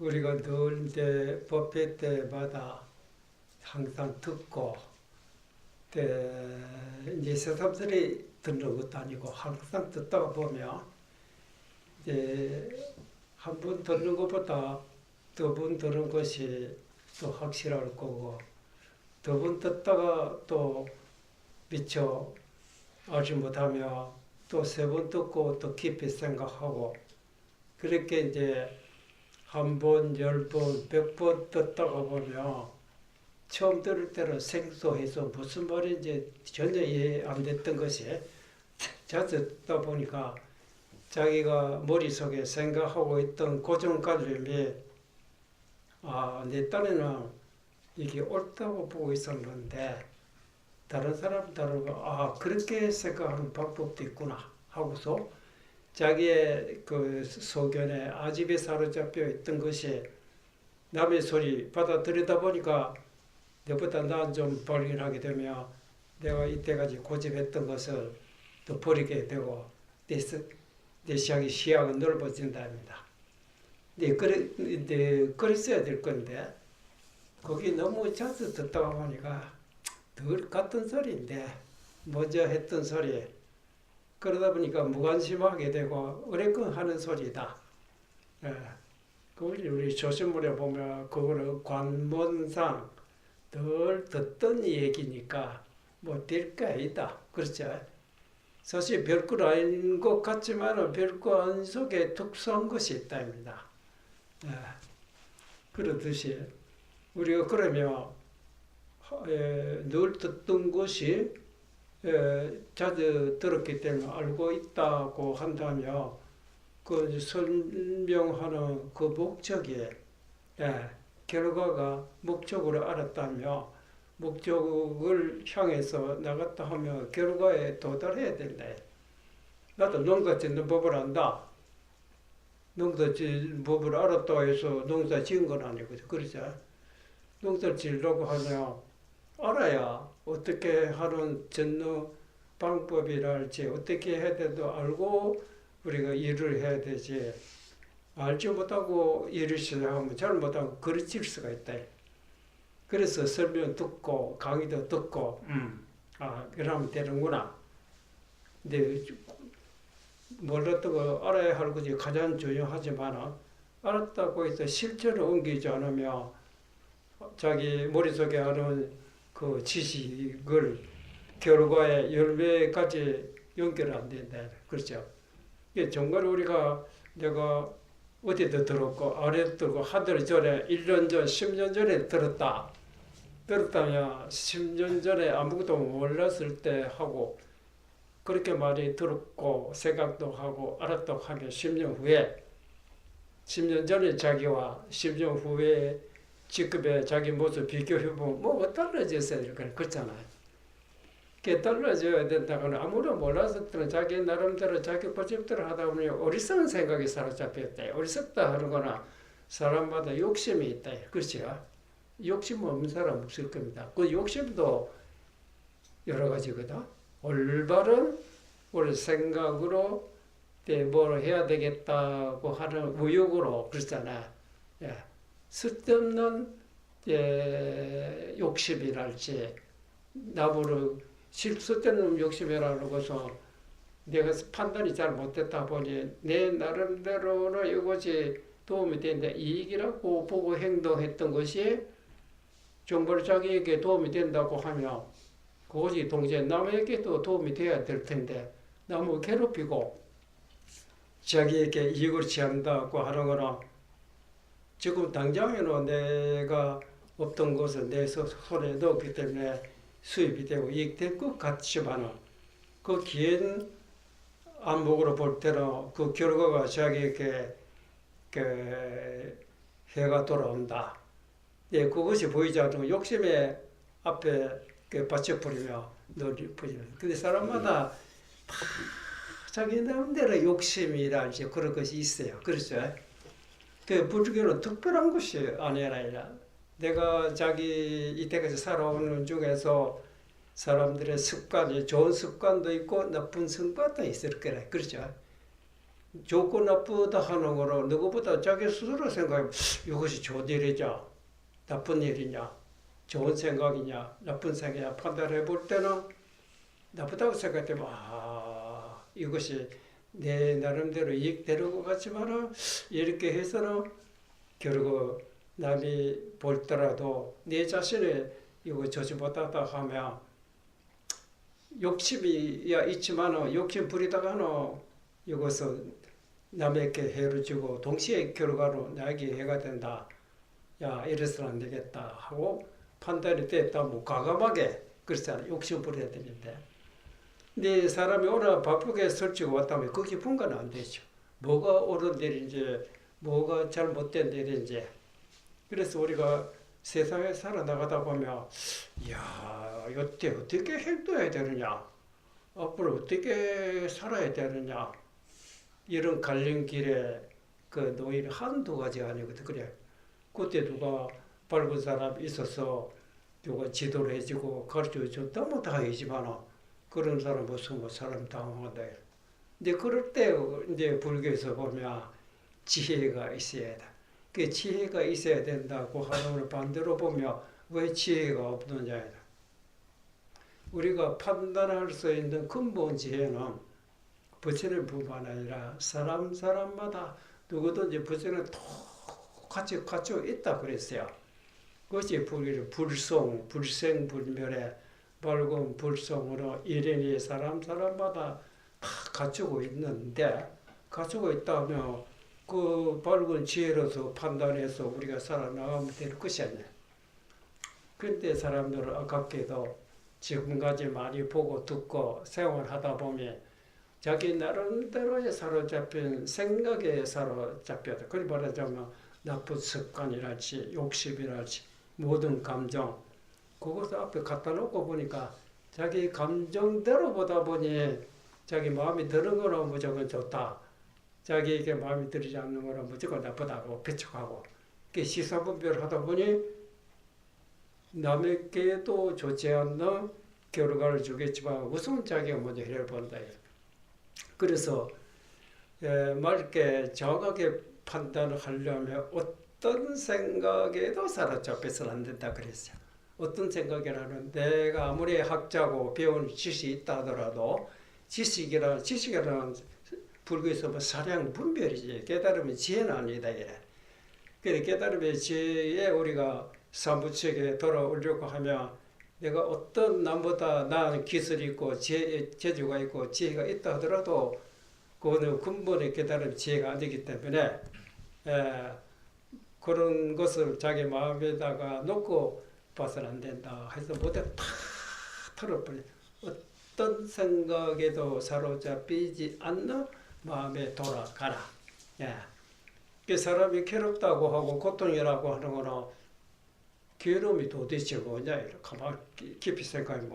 우리가 늘 이제 법회 때마다 항상 듣고, 이제 새삼스레 듣는 것도 아니고 항상 듣다가 보면 이제 한 번 듣는 것보다 두 번 듣는 것이 또 확실할 거고, 두 번 듣다가 또 미처 알지 못하며 또 세 번 듣고 또 깊이 생각하고, 그렇게 이제 한 번, 열 번, 백 번 듣다가 보면 처음 들을 때는 생소해서 무슨 말인지 전혀 이해 안 됐던 것이 자주 듣다 보니까 자기가 머릿속에 생각하고 있던 고정관념이 내 딴에는 이게 옳다고 보고 있었는데 다른 사람들은 그렇게 생각하는 방법도 있구나 하고서 자기의 그 소견에 아집에 사로잡혀 있던 것이 남의 소리 받아들이다 보니까 내보다 난 좀 발견하게 되면 내가 이때까지 고집했던 것을 또 버리게 되고 내 시야가 넓어진답니다. 그랬어야 될 건데 거기 너무 자주 듣다 보니까 늘 같은 소리인데 먼저 했던 소리 그러다 보니까 무관심하게 되고 어레끔 하는 소리다. 우리 조신물에 보면 그거를 관문상 늘 듣던 얘기니까 뭐 될 게 아니다. 그렇죠? 사실 별거 아닌 것 같지만 별거 아닌 속에 특수한 것이 있답니다. 그렇듯이 우리가 그러면 늘 듣던 것이 자주 들었기 때문에 알고 있다고 한다면 그 설명하는 그 목적이 결과가 목적으로 알았다면 목적을 향해서 나갔다 하면 결과에 도달해야 된다. 나도 농사 짓는 법을 안다. 농사 짓는 법을 알았다고 해서 농사 지은 건 아니거든. 그렇죠? 농사를 지으려고 하면 알아야 어떻게 하는 짓는 방법이랄지 어떻게 해야 돼도 알고 우리가 일을 해야 되지. 알지 못하고 일을 시작하면 잘못하고 그르칠 수가 있다. 그래서 설명 듣고 강의도 듣고 그러면 되는구나. 근데 몰랐던 거 알아야 할 것이 가장 중요하지만 알았다고 해서 실천을 옮기지 않으면 자기 머릿속에 하는 그 지식을 결과의 열매까지 연결 안 된다. 그렇죠? 이게 정말 우리가 내가 어디도 들었고 아래도 들고 하늘 전에 1년 전, 10년 전에 들었다면 10년 전에 아무것도 몰랐을 때 하고 그렇게 많이 들었고 생각도 하고 알았다고 하면 10년 전에 자기와 10년 후에 지금의 자기 모습 비교해보면 뭐가 달라졌어야 될 거야. 그렇잖아요. 그게 달라져야 된다거나 아무런 몰랐을 때는 자기 나름대로 자기 고집대로 하다 보니 어리석은 생각이 사로잡혔다. 어리석다 하는 거나 사람마다 욕심이 있다. 그렇죠? 욕심 없는 사람 없을 겁니다. 그 욕심도 여러 가지거든. 올바른 우리 생각으로 뭘 해야 되겠다고 하는 의욕으로 그렇잖아요. 쓸데없는 욕심이랄지 나무를 쓸데없는 욕심이라는 것은 내가 판단이 잘 못됐다 보니 내 나름대로는 이것이 도움이 된다 이익이라고 보고 행동했던 것이 정말 자기에게 도움이 된다고 하면 그것이 동시에 남에게도 도움이 돼야 될 텐데 너무 괴롭히고 자기에게 이익을 취한다고 하는 거는 지금 당장에는 내가 없던 것을 내 손에 넣었기 때문에 수입이 되고 이익될 것 같지만 그 긴 안목으로 볼 때는 그 결과가 자기에게 해가 돌아온다. 그것이 보이지 않으면 욕심의 앞에 받쳐버리며 놀이버리면 근데 사람마다 자기 나름대로 욕심이랄지 그런 것이 있어요. 그렇죠? 불교는 특별한 것이 아니라 내가 자기 이때까지 살아오는 중에서 사람들의 습관이 좋은 습관도 있고 나쁜 습관도 있을 거라. 그렇죠? 좋고 나쁘다 하는 거로 누구보다 자기 스스로 생각해. 이것이 좋은 일이냐, 나쁜 일이냐, 좋은 생각이냐, 나쁜 생각이냐 판단해 볼 때는 나쁘다고 생각되면 이것이 내 나름대로 이익되는 것 같지만은 이렇게 해서는 결국 남이 볼 때라도 내 자신이 이거 좋지 못하다 하면 욕심이 있지만은 욕심 부리다가는 이것은 남에게 해를 주고 동시에 결과로 나에게 해가 된다. 야, 이래서는 안 되겠다 하고 판단이 됐다. 뭐 과감하게 그렇잖아. 욕심 부려야 되는데. 근데 사람이 오늘 바쁘게 설치고 왔다면 그 깊은 건 안 되죠. 뭐가 옳은 일인지 뭐가 잘못된 일인지. 그래서 우리가 세상에 살아나가다 보면 이야, 이때 어떻게 행동해야 되느냐, 앞으로 어떻게 살아야 되느냐, 이런 갈림길에 그 노인이 한두 가지 아니거든. 그래. 그때 누가 밝은 사람이 있어서 누가 지도를 해주고 가르쳐 줬다면 다행이지만 그런 사람 없으면 사람 당황한다. 근데 그럴 때 이제 불교에서 보면 지혜가 있어야 돼. 그 지혜가 있어야 된다고 하는 걸 반대로 보면 왜 지혜가 없느냐. 우리가 판단할 수 있는 근본 지혜는 부처님 뿐만 아니라 사람마다 누구든지 부처는 똑같이 갖추고 있다 그랬어요. 그것이 불교의 불생불멸의 밝은 불성으로 일인이 사람마다 다 갖추고 있는데, 갖추고 있다면 그 밝은 지혜로서 판단해서 우리가 살아나가면 될 것이 아니야. 그런데 사람들은 아깝게도 지금까지 많이 보고 듣고 생활하다 보면 자기 나름대로의 사로잡힌 생각에 사로잡혀다. 그리 말하자면 나쁜 습관이랄지 욕심이랄지 모든 감정, 그것을 앞에 갖다 놓고 보니까 자기 감정대로 보다 보니 자기 마음이 드는 거는 무조건 좋다, 자기에게 마음이 들지 않는 거는 무조건 나쁘다고 배척하고, 시사분별을 하다 보니 남에게도 좋지 않는 결과를 주겠지만 우선 자기가 먼저 해를 본다. 그래서 맑게 정확하게 판단을 하려면 어떤 생각에도 사로잡혀서는 안 된다 그랬어요. 어떤 생각이라는, 내가 아무리 학자고 배운 지식이 있다 하더라도 지식이라는 불교에서 뭐 사량 분별이지, 깨달음이 지혜는 아니다 이래. 그래, 깨달음의 지혜에 우리가 삼부책에 돌아오려고 하면 내가 어떤 남보다 나은 기술이 있고 재주가 있고 지혜가 있다 하더라도 그거는 근본의 깨달음 지혜가 아니기 때문에 그런 것을 자기 마음에다가 놓고 봐서는 안 된다 해서 모두 다 털어버려. 어떤 생각에도 사로잡히지 않는 마음에 돌아가라. 그 사람이 괴롭다고 하고 고통이라고 하는 거는 괴로움이 도대체 뭐냐, 가만히 깊이 생각해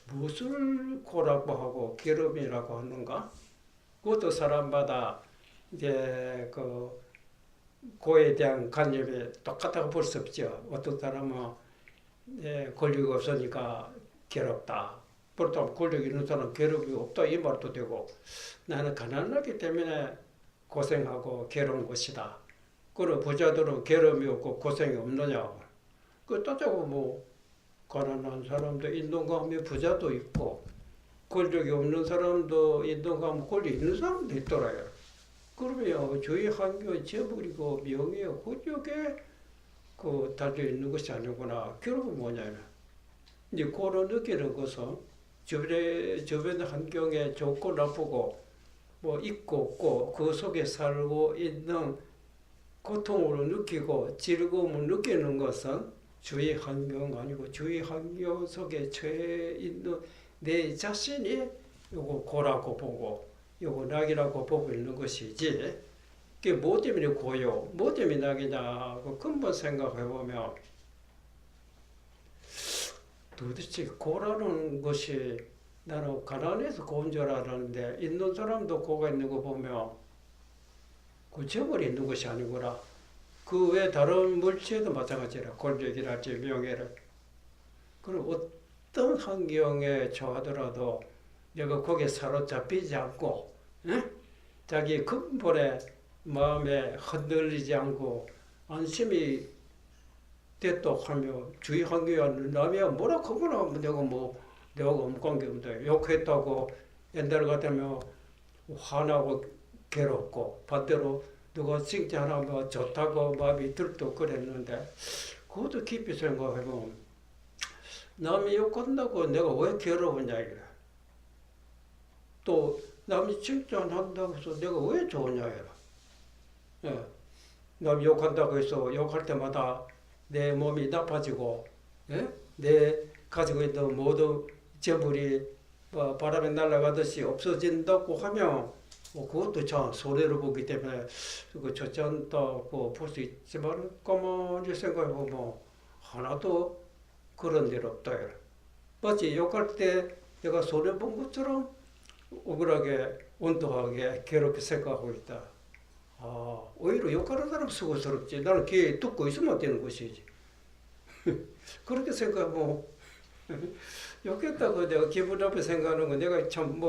무엇을 고라고 하고 괴로움이라고 하는가? 그것도 사람마다 이제 그 고에 대한 관념이 똑같다고 볼 수 없죠. 어떤 사람은 권력이 없으니까 괴롭다. 그렇다면 권력이 있는 사람은 괴롭이 없다 이 말도 되고, 나는 가난하기 때문에 고생하고 괴로운 것이다. 그리고 부자들은 괴로움이 없고 고생이 없느냐고. 그 따지고 가난한 사람도 인동감에 부자도 있고, 권력이 없는 사람도 인동감에 권력이 있는 사람도 있더라요. 그러면 저희 환경의 재물이고 명예요, 그쪽에 달려 있는 것이 아니구나. 결국은 뭐냐면, 이제 그런 느끼는 것은 주변 환경에 좋고 나쁘고 있고 없고 그 속에 살고 있는 고통을 느끼고 즐거움을 느끼는 것은 주위 환경 아니고 주위 환경 속에 처해 있는 내 자신이 요거 고라고 보고 요거 낙이라고 보고 있는 것이지, 그게 뭐 때문에 고요, 뭐 때문에 낙이냐 그 근본 생각해 보면 도대체 고라는 것이, 나는 가난해서 고운 줄 알았는데 있는 사람도 고가 있는 거 보면 그 재물이 있는 것이 아니구나. 그 외 다른 물체도 마찬가지라. 권력이랄지 명예를. 그럼 어떤 환경에 처하더라도 내가 거기에 사로잡히지 않고 자기 근본에 마음에 흔들리지 않고 안심이 됐다 하며 주위 환경에 남이 뭐라 하거나 내가 아무 관계없는데 욕했다고 옛날 같으면 화나고 괴롭고 반대로 누가 칭찬하면 좋다고 마음이 들도 그랬는데 그것도 깊이 생각해보면 남이 욕한다고 내가 왜 괴로우냐 이래. 또 남이 칭찬한다고 해서 내가 왜 좋으냐 이래. 예. 남이 욕한다고 해서 욕할 때마다 내 몸이 나빠지고 예? 내 가지고 있는 모든 재물이 바람에 날아가듯이 없어진다고 하면 그것도 참 손해를 보기 때문에 좋지 않다고 볼 수 있지만 가만히 생각해보면 하나도 그런 일 없다. 마치 욕할 때 내가 손해본 것처럼 억울하게 온도하게 괴롭게 생각하고 있다. 오히려 욕하는 사람 수고스럽지. 나는 귀에 듣고 있으면 되는 것이지. 그렇게 생각하면 욕했다고 내가 기분 나쁘게 생각하는 거 내가 참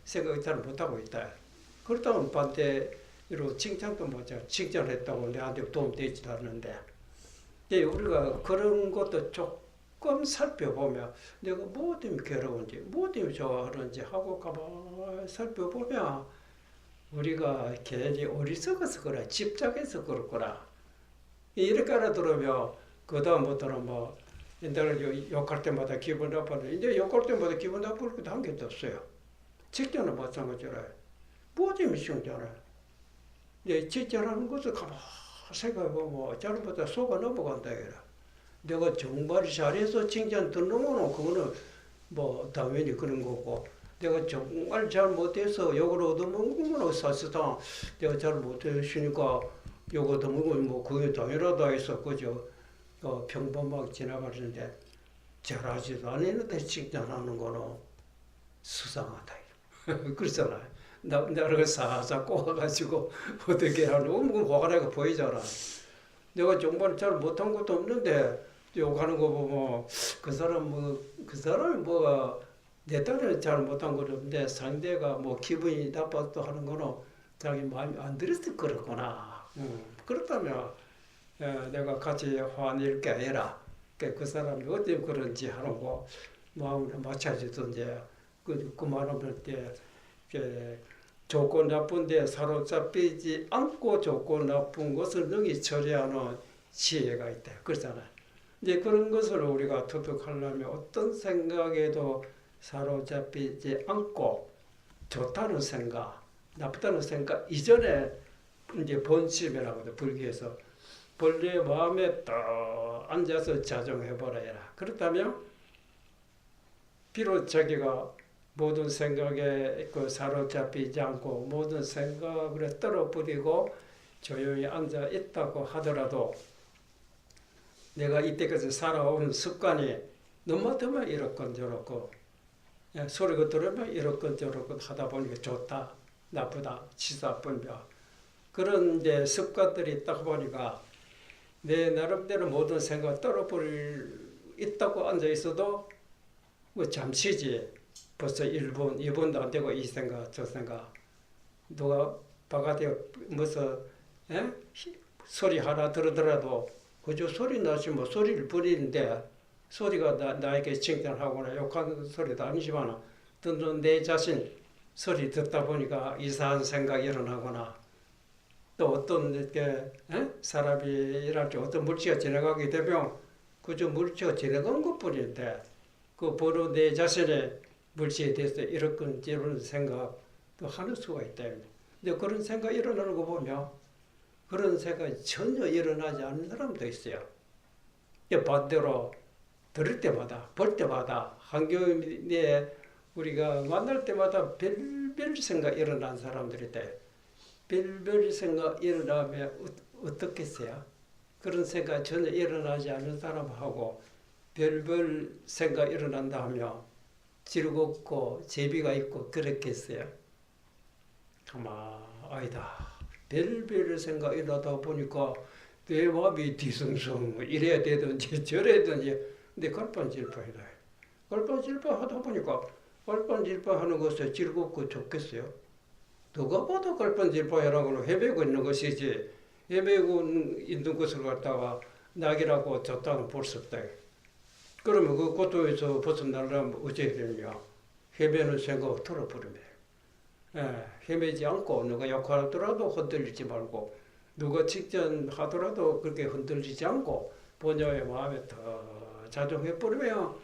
생각 잘 못하고 있다. 그렇다면 반대로 칭찬도 못하고 칭찬했다고 내한테 도움되지도 않는데 우리가 그런 것도 조금 살펴보면 내가 뭐 때문에 괴로운지 뭐 때문에 좋아하는지 하고 가만히 살펴보면 우리가 괜히 어리석어서 그래. 집착해서 그렇구나. 이렇게 알아들으면 그 다음부터는 옛날에 욕할 때마다 기분 나빴는데 이제 욕할 때마다 기분 나쁠 것도 한 개도 없어요. 직전은 마찬가지라. 뭐 때문에 칭찬해? 이제 칭찬하는 것을 가만히 생각해보면 잘못해서 속아 넘어간다 이라. 내가 정말 잘해서 칭찬 듣는 거는 그거는 당연히 그런 거고 내가 정말 잘 못해서 욕을 얻어먹는 건 사실상 내가 잘 못했으니까 욕 얻어먹으면 그게 당연하다 해서 그저 평범하게 지나가는데 잘하지도 않았는데 칭찬하는 거는 수상하다. 그렇잖아요. 나를 사사 꼬아가지고 어떻게 하는 거 화가 나가 보이잖아. 내가 정말 잘 못한 것도 없는데 욕하는 거 보면 그 사람이 내 딸은 잘 못한 것도 없는데 상대가 기분이 나빠도 하는 거는 자기 마음이 안 들어서 그렇구나. 그렇다면 내가 같이 화낼 게 아니라 그 사람이 어떻게 그런지 하는 거 마음을 마찬가지던지 그 말을 때 좋고 나쁜데 사로잡히지 않고 좋고 나쁜 것을 능히 처리하는 지혜가 있다. 그렇잖아요. 이제 그런 것을 우리가 터득하려면 어떤 생각에도 사로잡히지 않고 좋다는 생각, 나쁘다는 생각 이전에 이제 본심이라고 해요. 불교에서 본래 마음에 딱 앉아서 자정해보라. 그렇다면 비록 자기가 모든 생각에 사로잡히지 않고 모든 생각을 떨어버리고 조용히 앉아 있다고 하더라도 내가 이때까지 살아온 습관이 너무하면 이렇건 저렇고 소리가 들으면 이렇건 저렇건 하다 보니까 좋다 나쁘다 치사 분별 그런 이제 습관들이 있다 보니까 내 나름대로 모든 생각 떨어버릴 있다고 앉아 있어도 잠시지 벌써 1분, 2분도 안 되고 이 생각, 저 생각. 누가 바깥에 무슨 소리 하나 들으더라도 그저 소리 나지 소리를 부리는데 소리가 나에게 칭찬하거나 욕하는 소리도 아니지만 듣는 내 자신 소리 듣다 보니까 이상한 생각이 일어나거나 또 어떤 이렇게 사람이 일할 때 어떤 물체가 지나가게 되면 그저 물체가 지나간 것뿐인데 그 바로 내 자신의 물질에 대해서 이런 생각도 하는 수가 있다. 근데 그런 생각이 일어나는 거 보면 그런 생각이 전혀 일어나지 않는 사람도 있어요. 반대로 들을 때마다 볼 때마다 환경에 우리가 만날 때마다 별별 생각 일어나는 사람들이 있대. 별별 생각 일어나면 어떻겠어요? 그런 생각 전혀 일어나지 않는 사람하고 별별 생각 일어난다 하면 즐겁고 재미가 있고 그렇겠어요? 아니다. 별별 생각 일어나다 보니까 내 마음이 뒤숭숭 이래야 되든지 저래야 되든지 근데 갈팡질팡이다. 갈팡질팡 하다 보니까 갈팡질팡 하는 것에 즐겁고 좋겠어요? 누가 봐도 걸번질보야라고는 헤매고 있는 것이지 헤매고 있는 것을 갖다가 낙이라고 줬다고 볼 수 없다. 그러면 그 고통에서 벗어나려면 어찌해야 되느냐. 헤매는 생각을 털어버리면 헤매지 않고 누가 욕하더라도 흔들리지 말고 누가 직전하더라도 그렇게 흔들리지 않고 본연의 마음에 더 자중해버리면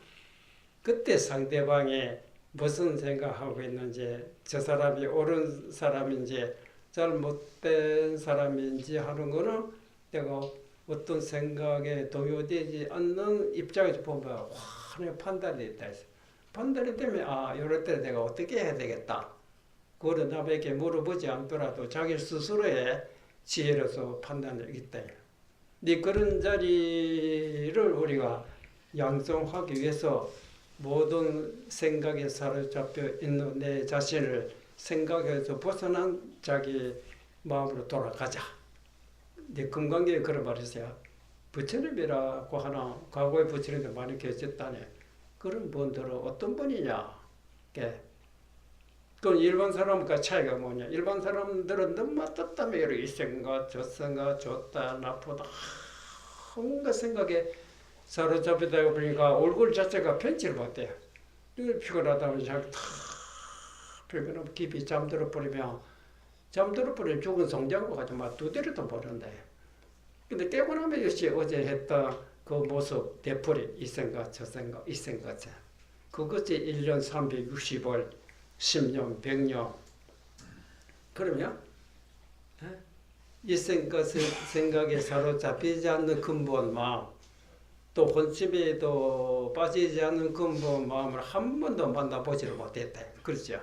그때 상대방이 무슨 생각하고 있는지 저 사람이 옳은 사람인지 잘못된 사람인지 하는 거는 내가 어떤 생각에 동요되지 않는 입장에서 보면 환하게 판단이 있다 했어. 판단이 되면 이럴 때 내가 어떻게 해야 되겠다. 그거를 남에게 물어보지 않더라도 자기 스스로의 지혜로서 판단을 있다. 네 그런 자리를 우리가 양성하기 위해서 모든 생각에 사로잡혀 있는 내 자신을 생각에서 벗어난 자기 마음으로 돌아가자. 네 금강경에 그런 말이 있어요. 부처님이라고 하나 과거에 부처님도 많이 계셨다네. 그런 분들은 어떤 분이냐? 그 일반 사람과 차이가 뭐냐? 일반 사람들은 너무 떴다며 이 생각, 저 생각, 좋다, 나쁘다, 온갖 생각에 사로잡히다 보니까 얼굴 자체가 편치를 못해요. 피곤하다면 자기 다 피곤하면 깊이 잠들어 버리면 죽은 송장과 같이 막 두드려도 보는데. 근데 깨고 나면 역시 어제 했던 그 모습, 되풀이, 이 생각, 저 생각, 이 생각, 그것이 1년 360월, 10년, 100년. 그러면 이 생각에 사로잡히지 않는 근본 마음, 또 혼침에도 빠지지 않는 근본 마음을 한 번도 만나보지를 못했다. 그렇죠?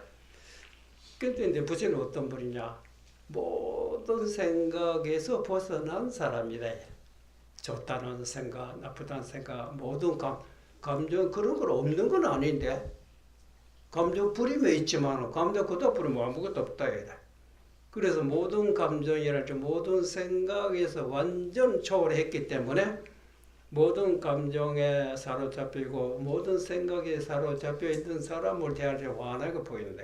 근데 이제 부처는 어떤 분이냐? 모든 생각에서 벗어난 사람이다. 좋다는 생각, 나쁘다는 생각, 모든 감정 그런 건 없는 건 아닌데 감정 부림에 있지만 감정 그다 부리면 아무것도 없다. 그래서 모든 감정이랄지 모든 생각에서 완전 초월했기 때문에 모든 감정에 사로잡히고 모든 생각에 사로잡혀 있는 사람을 대할 때 환하게 보인다.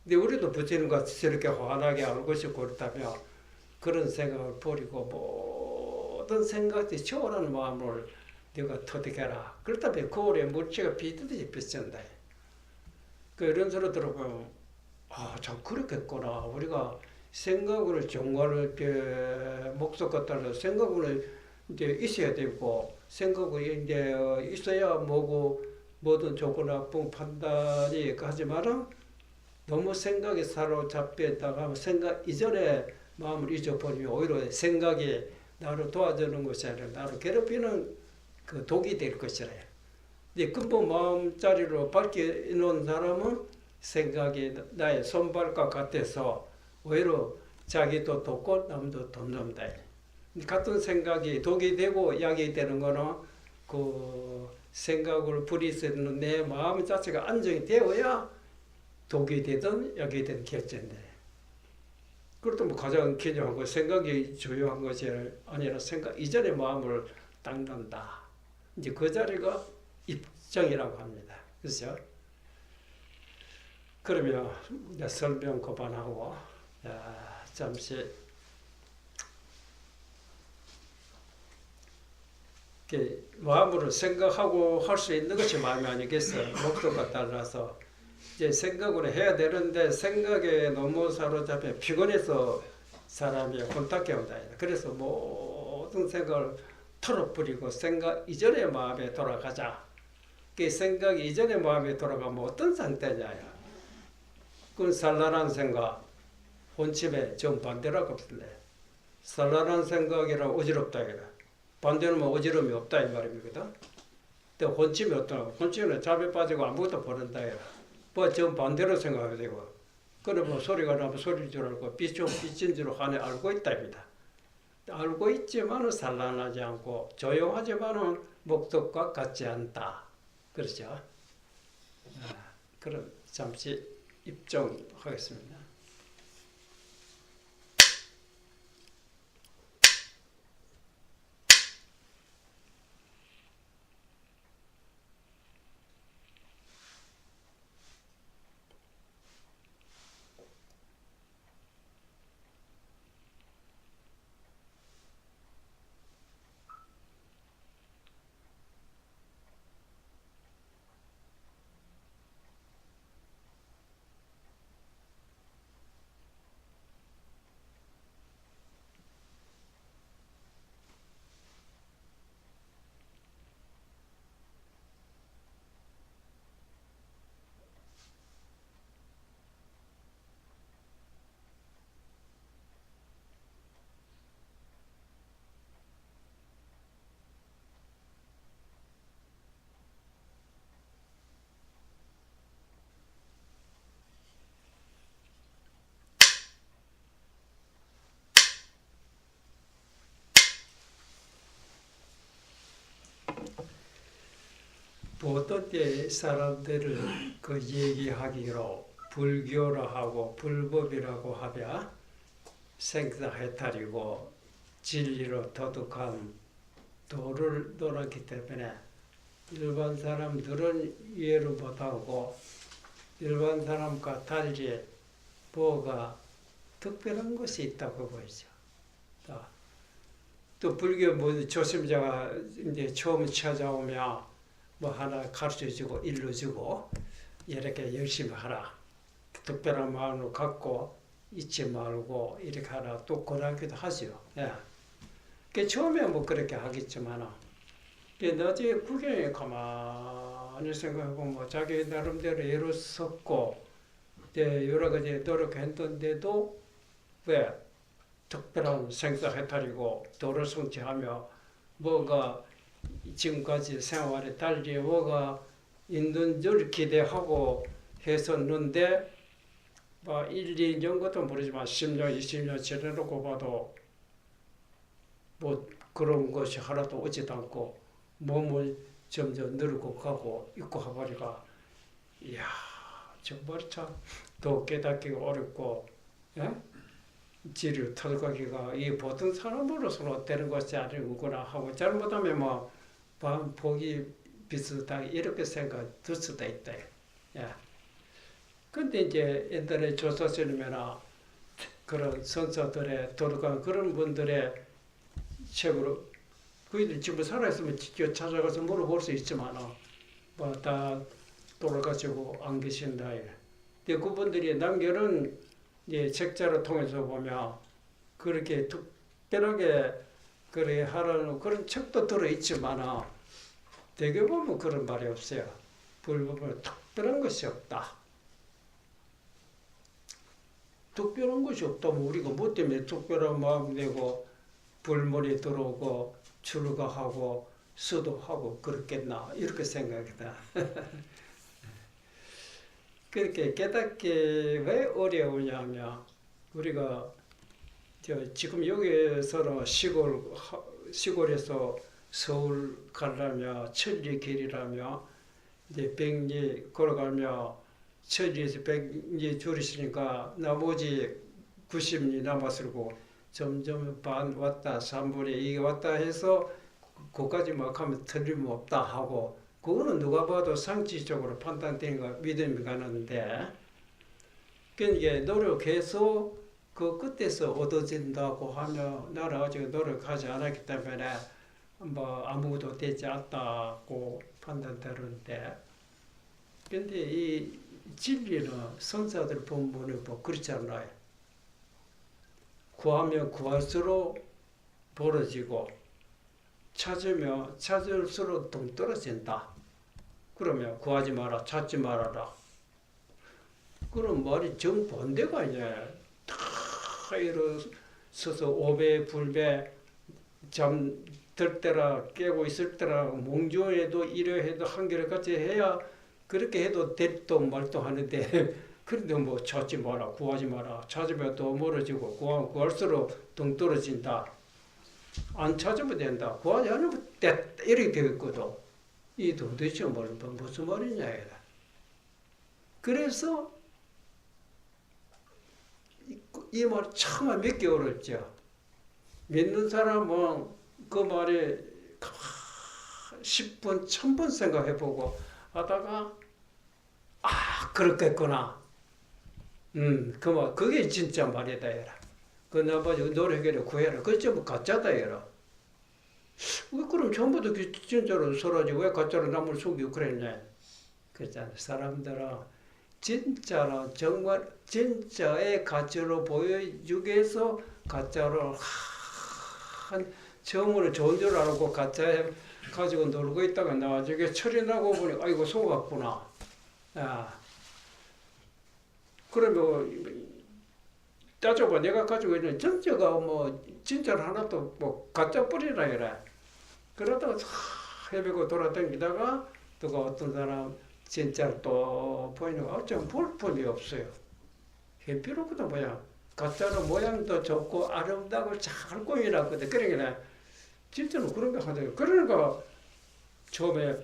근데 우리도 부처님과 저렇게 환하게 알고 싶고 그렇다면 그런 생각을 버리고 모든 생각들이 초월하는 마음을 네가 터득해라. 그렇다면 거울에 물체가 비듯이 비친다. 이런 소리 들어보면 참 그렇겠구나. 우리가 생각을 정말을 목적 같다는 생각을 이제 있어야 되고 생각이 이제 있어야 뭐든 좋고 나쁜 판단이 하지만은 너무 생각에 사로잡혀 있다가 생각 이전에 마음을 잊어버리면 오히려 생각이 나를 도와주는 것이 아니라 나를 괴롭히는 그 독이 될 것이라. 근데 근본 마음자리로 밝혀놓은 사람은 생각이 나의 손발과 같아서 오히려 자기도 돕고 남도 돕는다. 같은 생각이 독이 되고 약이 되는 거는 그 생각을 부릴 수 있는 내 마음 자체가 안정이 되어야 독이 되든 약이 되든 결정돼. 그렇다면 가장 중요한 거 생각이 주요한 것이 아니라 생각 이전의 마음을 닦는다. 이제 그 자리가 입정이라고 합니다. 그렇죠? 그러면 설명 그만하고 잠시 마음으로 생각하고 할 수 있는 것이 마음이 아니겠어요. 목표가 따라서 이제 생각으로 해야 되는데 생각에 너무 사로잡혀 피곤해서 사람이 혼탁해 온다. 그래서 모든 생각을 털어버리고 생각 이전의 마음에 돌아가자. 그 생각 이전의 마음에 돌아가면 어떤 상태냐. 그건 산란한 생각, 혼침에 정반대라고 합니다. 산란한 생각이라 어지럽다. 반대는 어지러움이 없다 이 말입니다. 근데 혼침이 어떠나 혼침은 잠에 빠지고 아무것도 모른다. 뭐 정반대로 생각하게 되고 그러면 소리가 나면 소리인 줄 알고 빛인 줄 알고 있다입니다. 알고 있지만은 산란하지 않고 조용하지만은 목적과 같지 않다. 그렇죠? 그럼 잠시 입정하겠습니다. 어떤 때 사람들을 그 얘기하기로 불교라 하고 불법이라고 하랴 생사해탈이고 진리로 도둑한 도를 논하기 때문에 일반 사람들은 이해를 못하고 일반 사람과 달리 뭐가 특별한 것이 있다고 보이죠. 또 불교 뭐 조심자가 이제 처음 찾아오면 뭐 하나 가르쳐주고 일러주고 이렇게 열심히 하라. 특별한 마음을 갖고 잊지 말고 이렇게 하라. 또 권하기도 하죠. 예. 그 처음에 뭐 그렇게 하겠지만 나중에 구경에 가만히 생각하고 뭐 자기 나름대로 애를 썼고 여러 가지 노력했는데도 왜 특별한 생사해탈이고 도를 성취하며 뭐가 지금까지 생활에 달리 뭐가 있는 줄 기대하고 했었는데 뭐 1, 2년 것도 모르지만 10년, 20년 지내놓고 봐도 뭐 그런 것이 하나도 오지도 않고 몸을 점점 늘고 가고 있고 하버리가 이야 정말 참 더 깨닫기가 어렵고 예? 지를 털어가기가 이 보통 사람으로서는 되는 것이 아니구나 하고 잘못하면 뭐 보기 비슷하게 이렇게 생각 들 수도 있다. 예. 근데 이제 옛날에 조사스님이나 그런 선사들의 돌아간 그런 분들의 책으로 그이들 지금 살아있으면 직접 찾아가서 물어볼 수 있지만 뭐 다 돌아가시고 안 계신다. 근데 그분들이 남겨놓은 이제 책자를 통해서 보면 그렇게 특별하게 그래 하라는 그런 책도 들어있지만 대개 보면 그런 말이 없어요. 불법은 특별한 것이 없다. 특별한 것이 없다면 우리가 뭐 때문에 특별한 마음 내고 불문이 들어오고 출가하고 수도하고 그렇겠나 이렇게 생각이다. 그렇게 깨닫기 왜 어려우냐면 우리가 지금 여기서는 시골에서 서울 가려면 천리 길이라며 이제 백리 걸어가며 천리에서 백리 줄이시니까 나머지 90리 남았을고 점점 반 왔다 3분의 2 왔다 해서 그까지 막 하면 틀림없다 하고 그거는 누가 봐도 상식적으로 판단되는 거 믿음이 가는데 그러니까 노력해서 그 끝에서 얻어진다고 하면 나는 아직 노력하지 않았기 때문에 뭐 아무것도 되지 않다고 판단되는데 근데 이 진리는 선사들 본문에 뭐 그렇지 않나요? 구하면 구할수록 벌어지고 찾으면 찾을수록 동떨어진다. 그러면 구하지 마라, 찾지 말아라. 그런 말이 정반대가 아니야. 다 일어서서 오배, 불배, 잠들 때라 깨고 있을 때라 몽조에도 이러해도 한결 같이 해야 그렇게 해도 될도 말도 하는데 그런데 뭐 찾지 마라, 구하지 마라. 찾으면 더 멀어지고 구할수록 동떨어진다. 안 찾으면 된다. 구하지 않으면 됐다. 이렇게 되었거든. 이 도대체 무슨 말이냐 이라. 그래서 이 말 참 믿기 어렵죠. 믿는 사람은 그 말에 10분, 1000번 생각해보고 하다가 그렇겠구나. 그 말, 그게 진짜 말이다 이라. 그 나머지 노력해라 구해라. 그게 전부 가짜다 이라. 왜 그럼 전부 다 진짜로 설하지 왜 가짜로 남을 속이고 그랬냐. 그렇잖아. 사람들은 진짜로 정말 진짜의 가짜로 보여주기 위해서 가짜로 한 정을 좋은 줄 알고 가짜에 가지고 놀고 있다가 나중에 철이 나고 보니 아이고 속았구나. 야. 그러면 따져봐 내가 가지고 있는 진짜가 뭐 진짜를 하나도 뭐 가짜 뿌리라 이래. 그러다가 헤매고 돌아다니다가 누가 어떤 사람 진짜를 또 보이는 거 어쩜 볼 뻔이 없어요. 필요거든 뭐야. 가짜로 모양도 좋고 아름다고 잘 꾸미놨거든. 그러니까 진짜는 그런 거 하더라고요. 그러니까 처음에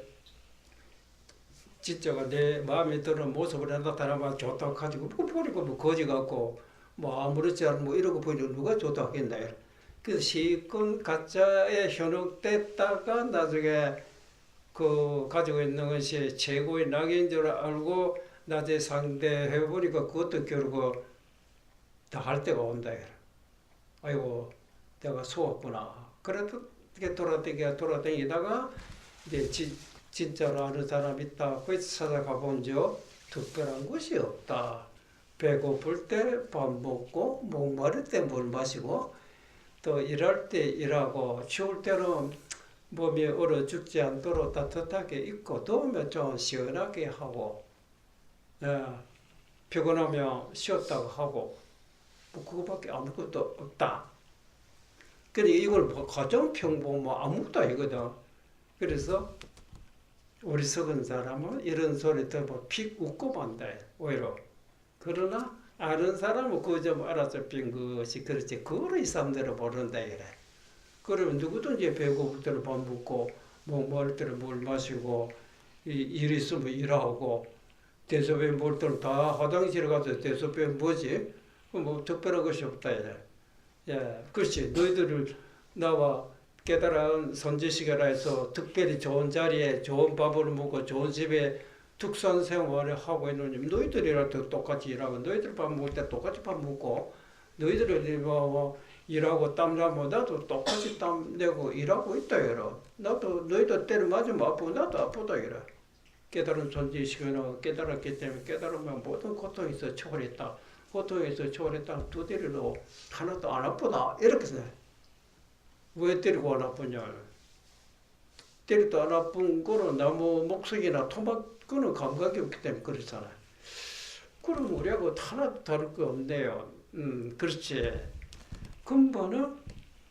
진짜가 내 마음에 드는 모습을 나타나면 좋다고 가지고 뭐 버리고 뭐 거지 같고 뭐 아무렇지 않고 뭐 이러고 보이는 누가 좋다고 하겠나. 그래서 실컷 가짜에 현혹됐다가 나중에 그 가지고 있는 것이 최고의 낙인 줄 알고 나중에 상대해보니까 그것도 결국 다 할 때가 온다. 아이고 내가 속았구나. 그래도 돌아다니다가 이제 진짜로 아는 사람 있다. 거기서 찾아가 본 적 특별한 것이 없다. 배고플 때 밥 먹고 목마를 때 물 마시고 또 일할 때 일하고 추울 때는 몸이 얼어 죽지 않도록 따뜻하게 입고 더우면 좀 시원하게 하고 피곤하면 쉬었다고 하고 뭐 그거밖에 아무것도 없다. 그러니까 이걸 가장 평범 뭐 아무것도 아니거든. 그래서 우리 적은 사람은 이런 소리 들으면 픽 웃고 만다. 오히려. 그러나 아는 사람은 그거 좀 알아서 빈 것이 그렇지. 그거를 이 사람들은 모른다. 이래. 그러면 누구든지 배고플 때는 밥 먹고 목마를 때는 물 마시고 일 있으면 일하고 대소변 볼 때는 다 화장실에 가서 대소변 뭐지? 뭐 특별한 것이 없다. 이래. 예, 그렇지. 너희들을 나와 깨달은 선지식이라 해서 특별히 좋은 자리에 좋은 밥을 먹고 좋은 집에 특수한 생활을 하고 있는 너희들이라도 똑같이 일하고 너희들 밥 먹을 때 똑같이 밥 먹고 너희들이 뭐 일하고 땀 나면 나도 똑같이 땀 내고 일하고 있다 이러. 나도 너희들 때를 맞으면 아프고 나도 아프다 이래. 깨달은 선지식은 깨달았기 때문에 깨달으면 모든 고통에서 초월했다. 고통에서 초월했다. 두 대리도 하나도 안 아프다. 이렇게 생각해. 왜 때리고 안 아프냐? 때리도 안 아픈 거는 나무 목석이나 토막 거는 감각이 없기 때문에 그렇잖아. 그럼 우리하고 하나도 다를 거 없네요. 그렇지. 근본은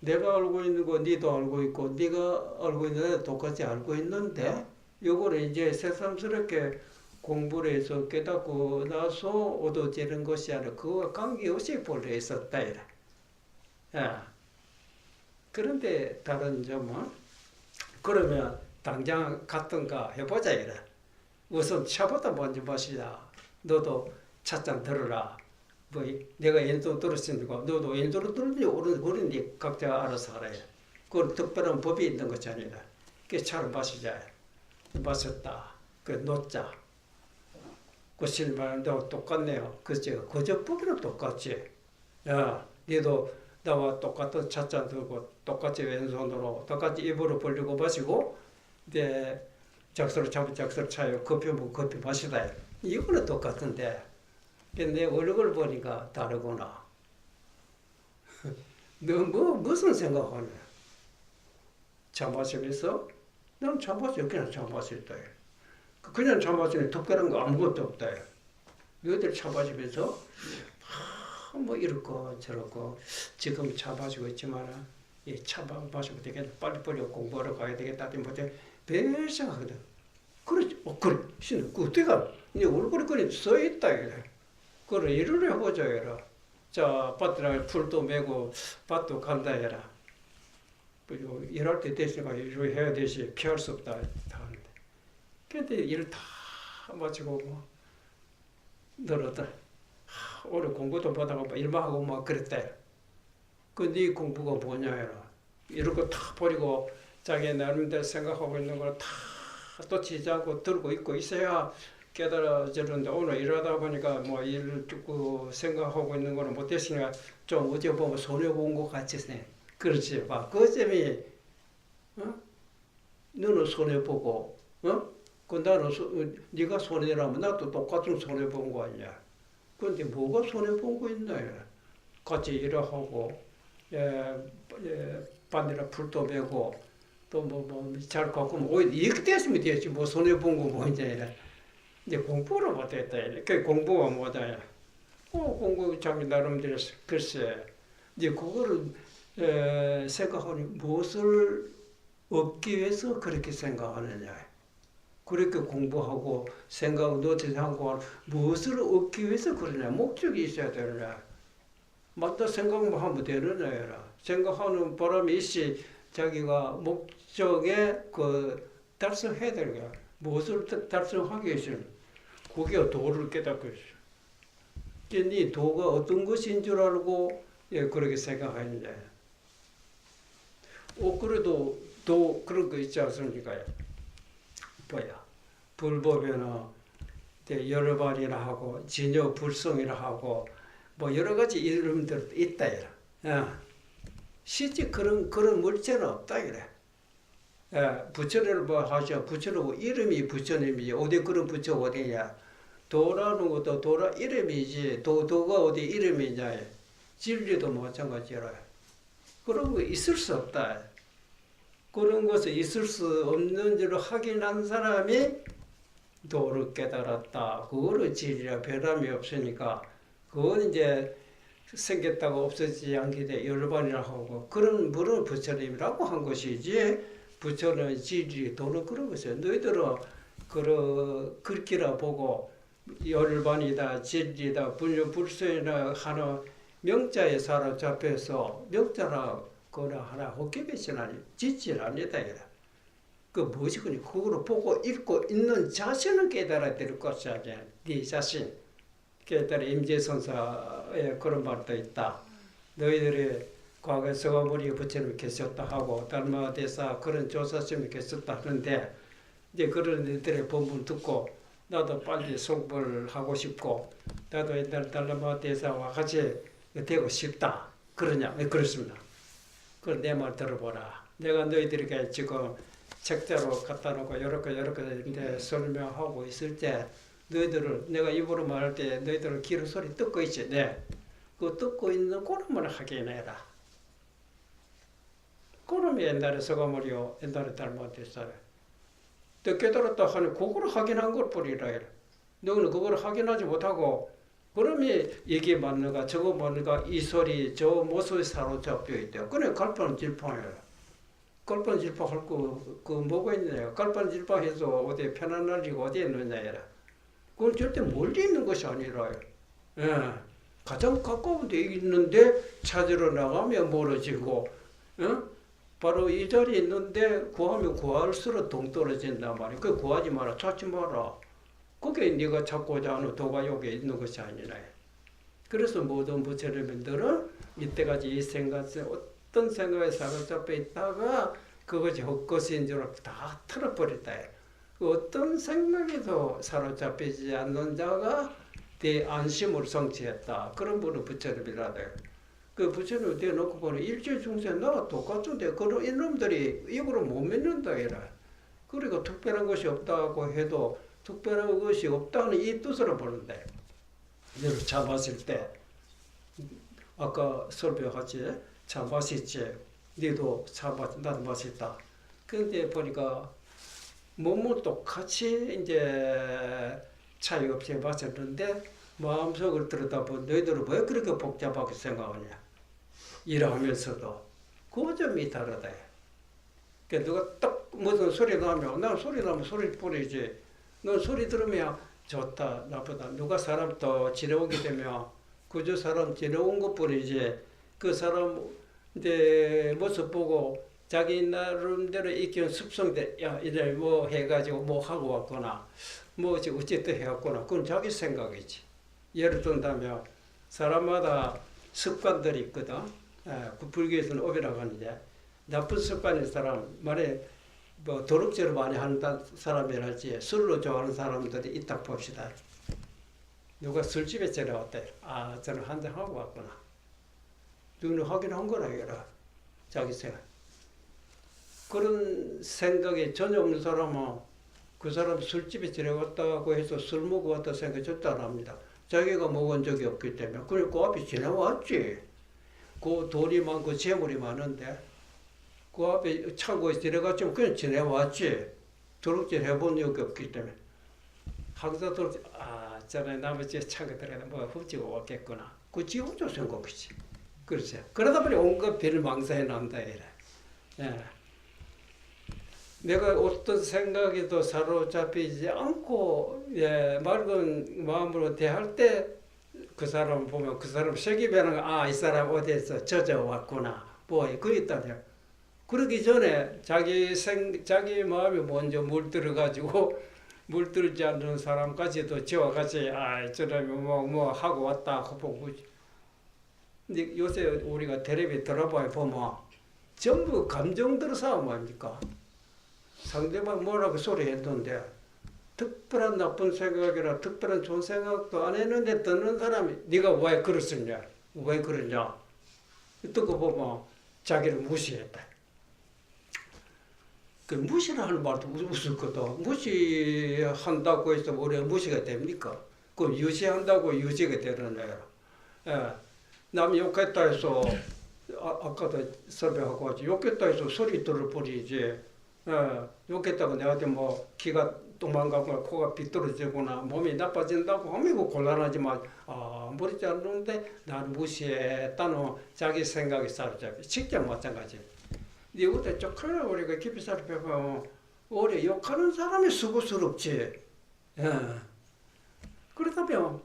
내가 알고 있는 거 니도 알고 있고 네가 알고 있는 애 똑같이 알고 있는데 요거를 이제 새삼스럽게 공부를 해서 깨닫고 나서 얻어지는 것이 아니라 그거와 관계없이 본래 있었다 이래. 그런데 다른 점은 그러면 당장 갔던가 해보자 이래. 우선 차보다 먼저 마시자. 너도 찻잔 들어라. 뭐 내가 왼손 들었으니까 너도 왼손으로 들는지 오른손인지 각자 알아서 하라. 그건 특별한 법이 있는 것이 아니라. 그 차를 마시자. 마셨다. 그 놓자. 그 실말도 똑같네요. 그죠? 거저법으로 똑같지. 야, 너도 나와 똑같은 찻잔 들고 똑같이 왼손으로 똑같이 입으로 벌리고 마시고 이제 작서로 잡은 작서로 차요. 커피 먹고 커피 마시다. 이거는 똑같은데 근데 내 얼굴 보니까 다르구나. 너 무슨 생각하냐? 차 마시면서 난 차 마시면 그냥 차 마실 때 그냥 차 마시면 특별한 거 아무것도 없다. 너희들 차 마시면서 뭐 이렇고 저렇고 지금 차 마시고 있지만 이 차 마시고 되겠다. 빨리빨리 공부하러 가야 되겠다. 못해 별 생각하거든. 그렇지. 그래. 신은 그 어때가 네 얼굴에 그냥 써 있다 이래. 그래 일을 해보자 이래. 자 밭이랑 풀도 메고 밭도 간다 해라. 일할 때 됐으니까 일을 해야 되지 피할 수 없다 하는데. 근데 일 다 마치고 뭐 늘었다. 올해 공부도 못하고 뭐 일만 하고 막 그랬다. 그 네 공부가 뭐냐 해라. 이런 거 다 버리고 자기 나름대로 생각하고 있는 걸 다 또 지지하고 들고 있고 있어야 깨달아지는데 오늘 일하다 보니까 뭐 일을 듣고 생각하고 있는 거는 못했으니까 좀 어제 보면 손해본 것 같이 생 그렇지 봐. 그 점이 너는 손해보고 그 나는 네가 손해라면 나도 똑같은 손해본 거 아니야. 그런데 뭐가 손해본 거 있나 같이 일을 하고 반이나 풀도 메고 또 잘 갖고 오히려 이렇게 됐으면 되지 뭐 손해본 거 뭐 이제 공부를 못했다 이래. 그 공부가 뭐다 공부 자기 나름대로 글쎄 이제 그거를 생각하니 무엇을 얻기 위해서 그렇게 생각하느냐. 그렇게 공부하고 생각 노트하고 무엇을 얻기 위해서 그러냐. 목적이 있어야 되느냐. 맞다 생각만 하면 되느냐. 생각하는 바람에 있이 자기가 목적에 달성해야 되는 거야. 무엇을 달성하기 위해서는 그게 도를 깨닫고 있어. 네 도가 어떤 것인 줄 알고 그렇게 생각하느냐. 그래도 도 그런 거 있지 않습니까? 불법에는 열반이라 하고 진여 불성이라 하고 뭐 여러 가지 이름들 있다 이래. 실제 그런 물체는 없다 이래. 부처를 뭐 하죠. 부처는 이름이 부처님이지 어디 그런 부처 어디냐. 도라는 것도 도라 이름이지 도가 어디 이름이냐. 진리도 마찬가지라. 그런 거 있을 수 없다. 그런 것을 있을 수 없는 줄을 확인한 사람이 도를 깨달았다. 그거를 진리라 변함이 없으니까 그건 이제 생겼다고 없어지지 않게 돼 열반이라고 하고 그런 분은 부처님이라고 한 것이지 부처는 진리 도는 그런 것이야. 너희들은 그렇게라 보고 열반이다 진리다 분유불성이라 하는 명자에 사로잡혀서 명자라 거나 하나 호흡했지는 짓질 아니다 이라. 그 무엇이 그니 그거를 보고 읽고 있는 자신을 깨달아야 될 것이야. 네 자신 깨달아 임재선사에 그런 말도 있다. 너희들이 과거에 서가모니 부처님이 계셨다 하고 달마대사 그런 조사심이 계셨다 하는데 이제 그런 애들의 본문 듣고 나도 빨리 성불을 하고 싶고 나도 옛날 달마대사와 같이 되고 싶다. 그러냐? 그렇습니다. 그걸 내 말 들어보라. 내가 너희들에게 지금 책자로 갖다 놓고 이렇게 설명하고 있을 때 너희들을 내가 입으로 말할 때 너희들은 귀로 소리 듣고 있지. 네. 그 듣고 있는 그놈을 확인해라. 그놈이 옛날에 서가모니요 옛날에 달마대사래. 또 깨달았다 하니 그거를 확인한 걸 뿐이라. 너는 그거를 확인하지 못하고 그러면 이게 맞는가 저거 맞는가 이 소리 저 모습에 사로잡혀 있대요. 그래 갈판질판이라. 갈판질판 할 그 뭐가 있느냐. 갈판질판해서 어디 편한 날이고 어디에 있느냐. 그건 절대 멀리 있는 것이 아니라 가장 가까운 데 있는데 찾으러 나가면 멀어지고 바로 이 자리에 있는데 구하면 구할수록 동떨어진단 말이야. 그 구하지 마라. 찾지 마라. 그게 네가 찾고자 하는 도가 여기에 있는 것이 아니라. 그래서 모든 부처님들은 이때까지 이 생각에 어떤 생각에 사로잡혀 있다가 그것이 헛것인 줄 알고 다 틀어버렸다. 어떤 생각에도 사로잡히지 않는 자가 대 안심을 성취했다. 그런 분은 부처님이라다. 그 부처님 대놓고 보는 일체 중생 나와 똑같은데 그런 이놈들이 입으로 못 믿는다 이라. 그리고 특별한 것이 없다고 해도 특별한 것이 없다는 이 뜻으로 보는데 예를 차 마실 때 아까 설명하지 차 마시지 니도 차 마시 나도 마셨다. 근데 보니까 몸은 똑같이 이제 차이 없이 마셨는데 마음속을 들여다보면 너희들은 왜 그렇게 복잡하게 생각하냐. 일하면서도 그 점이 다르다. 그러니까 누가 딱 무슨 소리 나면 난 소리 나면 소리 뿌리지. 넌 소리 들으면 좋다 나쁘다. 누가 사람 또 지내오게 되면 그저 사람 지내온 것뿐이지 그 사람 이제 모습 보고 자기 나름대로 익힌 습성대 야 이제 뭐 해가지고 뭐 하고 왔거나 뭐 어쨌든 해왔거나 그건 자기 생각이지. 예를 든다면 사람마다 습관들이 있거든. 그 불교에서는 업이라고 하는데 나쁜 습관인 사람 말에 뭐 도둑질을 많이 하는 사람이랄지 술로 좋아하는 사람들이 있다 봅시다. 누가 술집에 데려왔대. 저는 한잔 하고 왔구나. 누구는 확인한 거라 이거라. 자기 생각. 그런 생각이 전혀 없는 사람은 그 사람 술집에 데려갔다고 해서 술 먹고 왔다 생각 절대 안 합니다. 자기가 먹은 적이 없기 때문에. 그래 그 앞에 지나왔지. 그 돈이 많고 재물이 많은데 그 앞에 창고에 들어갔지만 그냥 지내왔지. 도둑질 해본 적이 없기 때문에. 항상 도둑질, 저번에 남의 집에 창고에 들어가서 뭐 훔치고 왔겠구나. 그 지 혼자 생각이지. 그렇지. 그러다 보니 온갖 별을 망사해 난다. 이래. 예. 내가 어떤 생각에도 사로잡히지 않고 맑은 마음으로 대할 때 그 사람 보면 그 사람 색이 변한 거, 이 사람 어디에서 젖어왔구나. 뭐 그 있다냐. 그러기 전에 자기 마음이 먼저 물들어가지고 물들지 않는 사람까지도 저와 같이 저러면 뭐 하고 왔다 보고. 근데 요새 우리가 텔레비 들어봐야 보면 전부 감정 들어서 뭐합니까? 상대방 뭐라고 소리했는데 특별한 나쁜 생각이나 특별한 좋은 생각도 안 했는데 듣는 사람이 네가 왜 그랬었냐? 왜 그러냐? 듣고 보면 자기를 무시했다. 그 무시를 하는 말도 웃었거든. 무시한다고 해서 우리가 무시가 됩니까? 그 유시한다고 유시가 되는 거야. 예. 남 욕했다 해서 아까도 설명하고 하지. 욕했다 해서 소리 들어버리지. 예. 욕했다고 내한테 뭐 기가 도망가거나 코가 비뚤어지거나 몸이 나빠진다고 하면 이거 곤란하지만 아무렇지 않는데 나를 무시했다는 자기 생각이 사로잡히. 직접 마찬가지. 이것도 조금 우리가 깊이 살펴보면 오래 욕하는 사람이 수고스럽지. 예. 그렇다면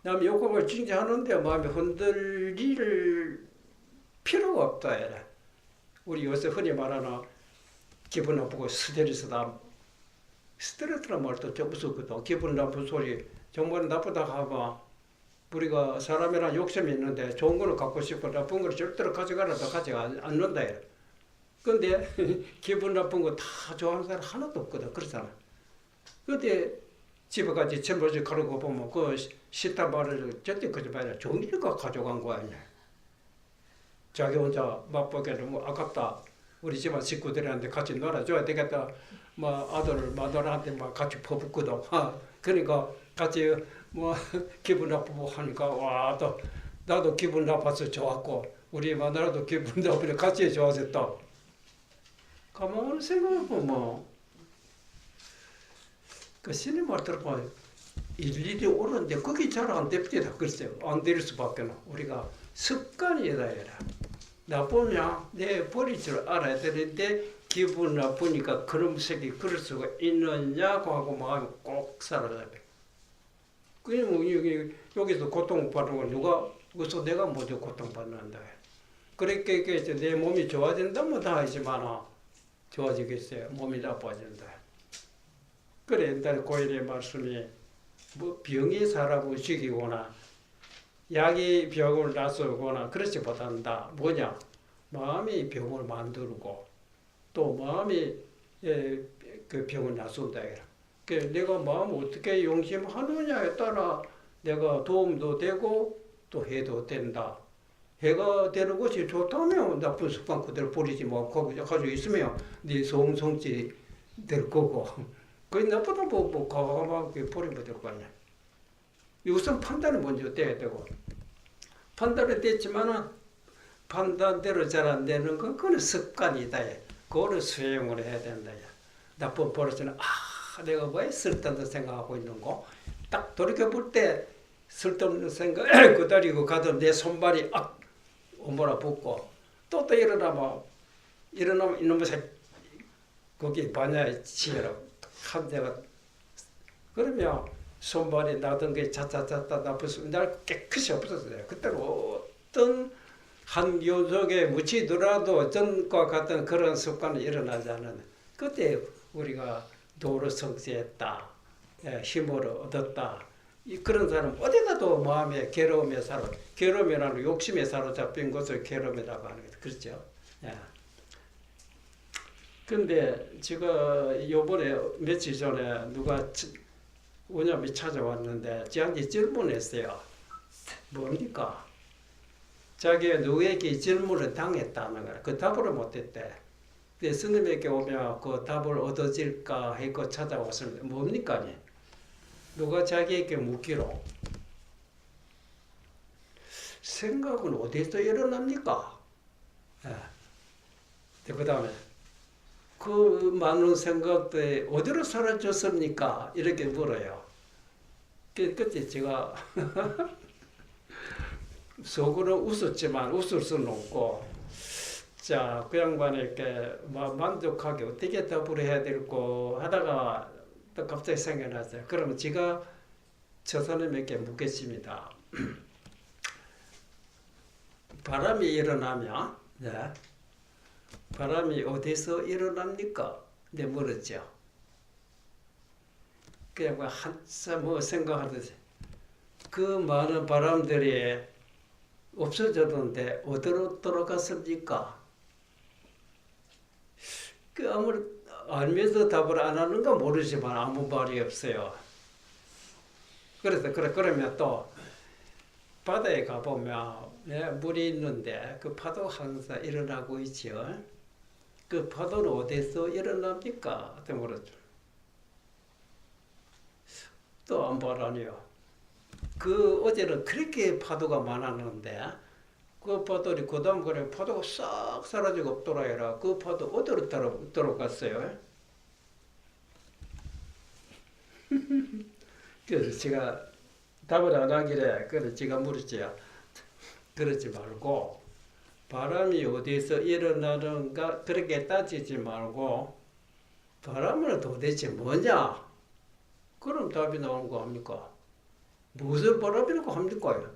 남 욕하고 징계하는데 마음이 흔들릴 필요가 없다. 우리 요새 흔히 말하는 기분 나쁘고 스트레스다. 스트레스란 말도 좀 무섭거든. 기분 나쁜 소리 정말 나쁘다 하면 우리가 사람이란 욕심이 있는데 좋은 거는 갖고 싶고 나쁜 거는 절대로 가져가라도 가져가지 않는다. 근데 기분 나쁜 거 다 좋아하는 사람 하나도 없거든. 그렇잖아. 근데 집에 가지 전부지 가르고 보면 그 싫다 말을 절대 그지 말이야. 종이가 가져간 거 아니야. 자기 혼자 맛보기에는 뭐 아깝다. 우리 집안 식구들한테 같이 놀아줘야 되겠다. 뭐 마누라한테 막 같이 퍼붓거든. 그러니까 같이 뭐 기분 나쁘고 하니까 와 또 나도 기분 나빠서 좋았고 우리 마누라도 기분 나쁘게 같이 좋아졌다. 가만히 생각해보면 그 신의 말 들어보면 일일이 옳은데 그게 잘 안 됩니다. 글쎄요. 안 될 수밖에 없나. 우리가 습관이다 해라. 나쁘면 내 버릴 줄 알아야 되는데 기분 나쁘니까 그런 색이 그럴 수가 있느냐고 하고 마음이 꼭 사로잡혀. 그냥 여기서 고통받는 건 누가 그래서 내가 먼저 고통받는다. 그렇게 이제 내 몸이 좋아진다면 다 하지만 좋아지겠어요. 몸이 나빠진다. 그래 옛날에 고인의 말씀이 뭐 병이 사람을 죽이거나 약이 병을 낫서거나 그렇지 못한다. 뭐냐? 마음이 병을 만들고 또 마음이 그 병을 낫선다. 그 내가 마음을 어떻게 용심하느냐에 따라 내가 도움도 되고 또 해도 된다. 해가 되는 것이 좋다면 나쁜 습관 그대로 버리지 뭐 거기 가지고 있으면 네 성성지 될 거고 그게 나쁘다 뭐 과감하게 버리면 될 거 아니야. 우선 판단을 먼저 돼야 되고 판단이 됐지만은 판단대로 잘 안 되는 건 그건 습관이다. 그거를 수용을 해야 된다. 나쁜 버릇은 내가 왜 쓸데없는 생각하고 있는 거? 딱 돌이켜볼 때 쓸데없는 생각 그다리고 가도 내 손발이 오므라 붙고 또 일어나면 이놈의 거기 반야에 치여라 한 대가 그러면 손발이 나던 게 차차차차 나쁘서 날 깨끗이 없어졌어요. 그때는 어떤 한 요속에 묻히더라도 전과 같은 그런 습관이 일어나지 않는 그때 우리가 도로 성취했다, 힘을 얻었다. 그런 사람 어디 가도 마음에 괴로움에 괴로움이라는 욕심에 사로잡힌 것을 괴로움이라고 하는 거죠. 그렇죠? 근데 제가 요번에 며칠 전에 누가 오냐미 찾아왔는데 저한테 질문했어요. 뭡니까? 자기가 누구에게 질문을 당했다는 거야. 그 답을 못했대. 근데 스님에게 오면 그 답을 얻어질까 했고 찾아왔으면 뭡니까? 누가 자기에게 묻기로 생각은 어디서 일어납니까? 그 다음에 그 많은 생각들이 어디로 사라졌습니까? 이렇게 물어요. 그때 제가 속으로 웃었지만 웃을 수는 없고 자, 그 양반에게 만족하게 어떻게 답을 해야 될까 하다가 또 갑자기 생각났어요. 그러면 제가 저 사람에게 묻겠습니다. 바람이 일어나면 바람이 어디서 일어납니까? 네, 물었죠. 그냥 뭐 한참 뭐 생각하듯이 그 많은 바람들이 없어졌는데 어디로 돌아갔습니까? 그 아무리 알면서 답을 안 하는가 모르지만 아무 말이 없어요. 그래서 그러면 또 바다에 가보면 물이 있는데 그 파도 항상 일어나고 있죠. 그 파도는 어디서 일어납니까? 또 물었죠. 또 안 말하네요. 그 어제는 그렇게 파도가 많았는데 그 파도를 그 다음 그래 파도가 싹 사라지고 없더라. 그 파도 어디로 들어갔어요? 그래서 제가 답을 안 하길래 그래서 제가 물었지요. 그러지 말고 바람이 어디서 일어나는가 그렇게 따지지 말고 바람은 도대체 뭐냐? 그럼 답이 나오는 거 아닙니까? 무슨 바람이라고 합니까?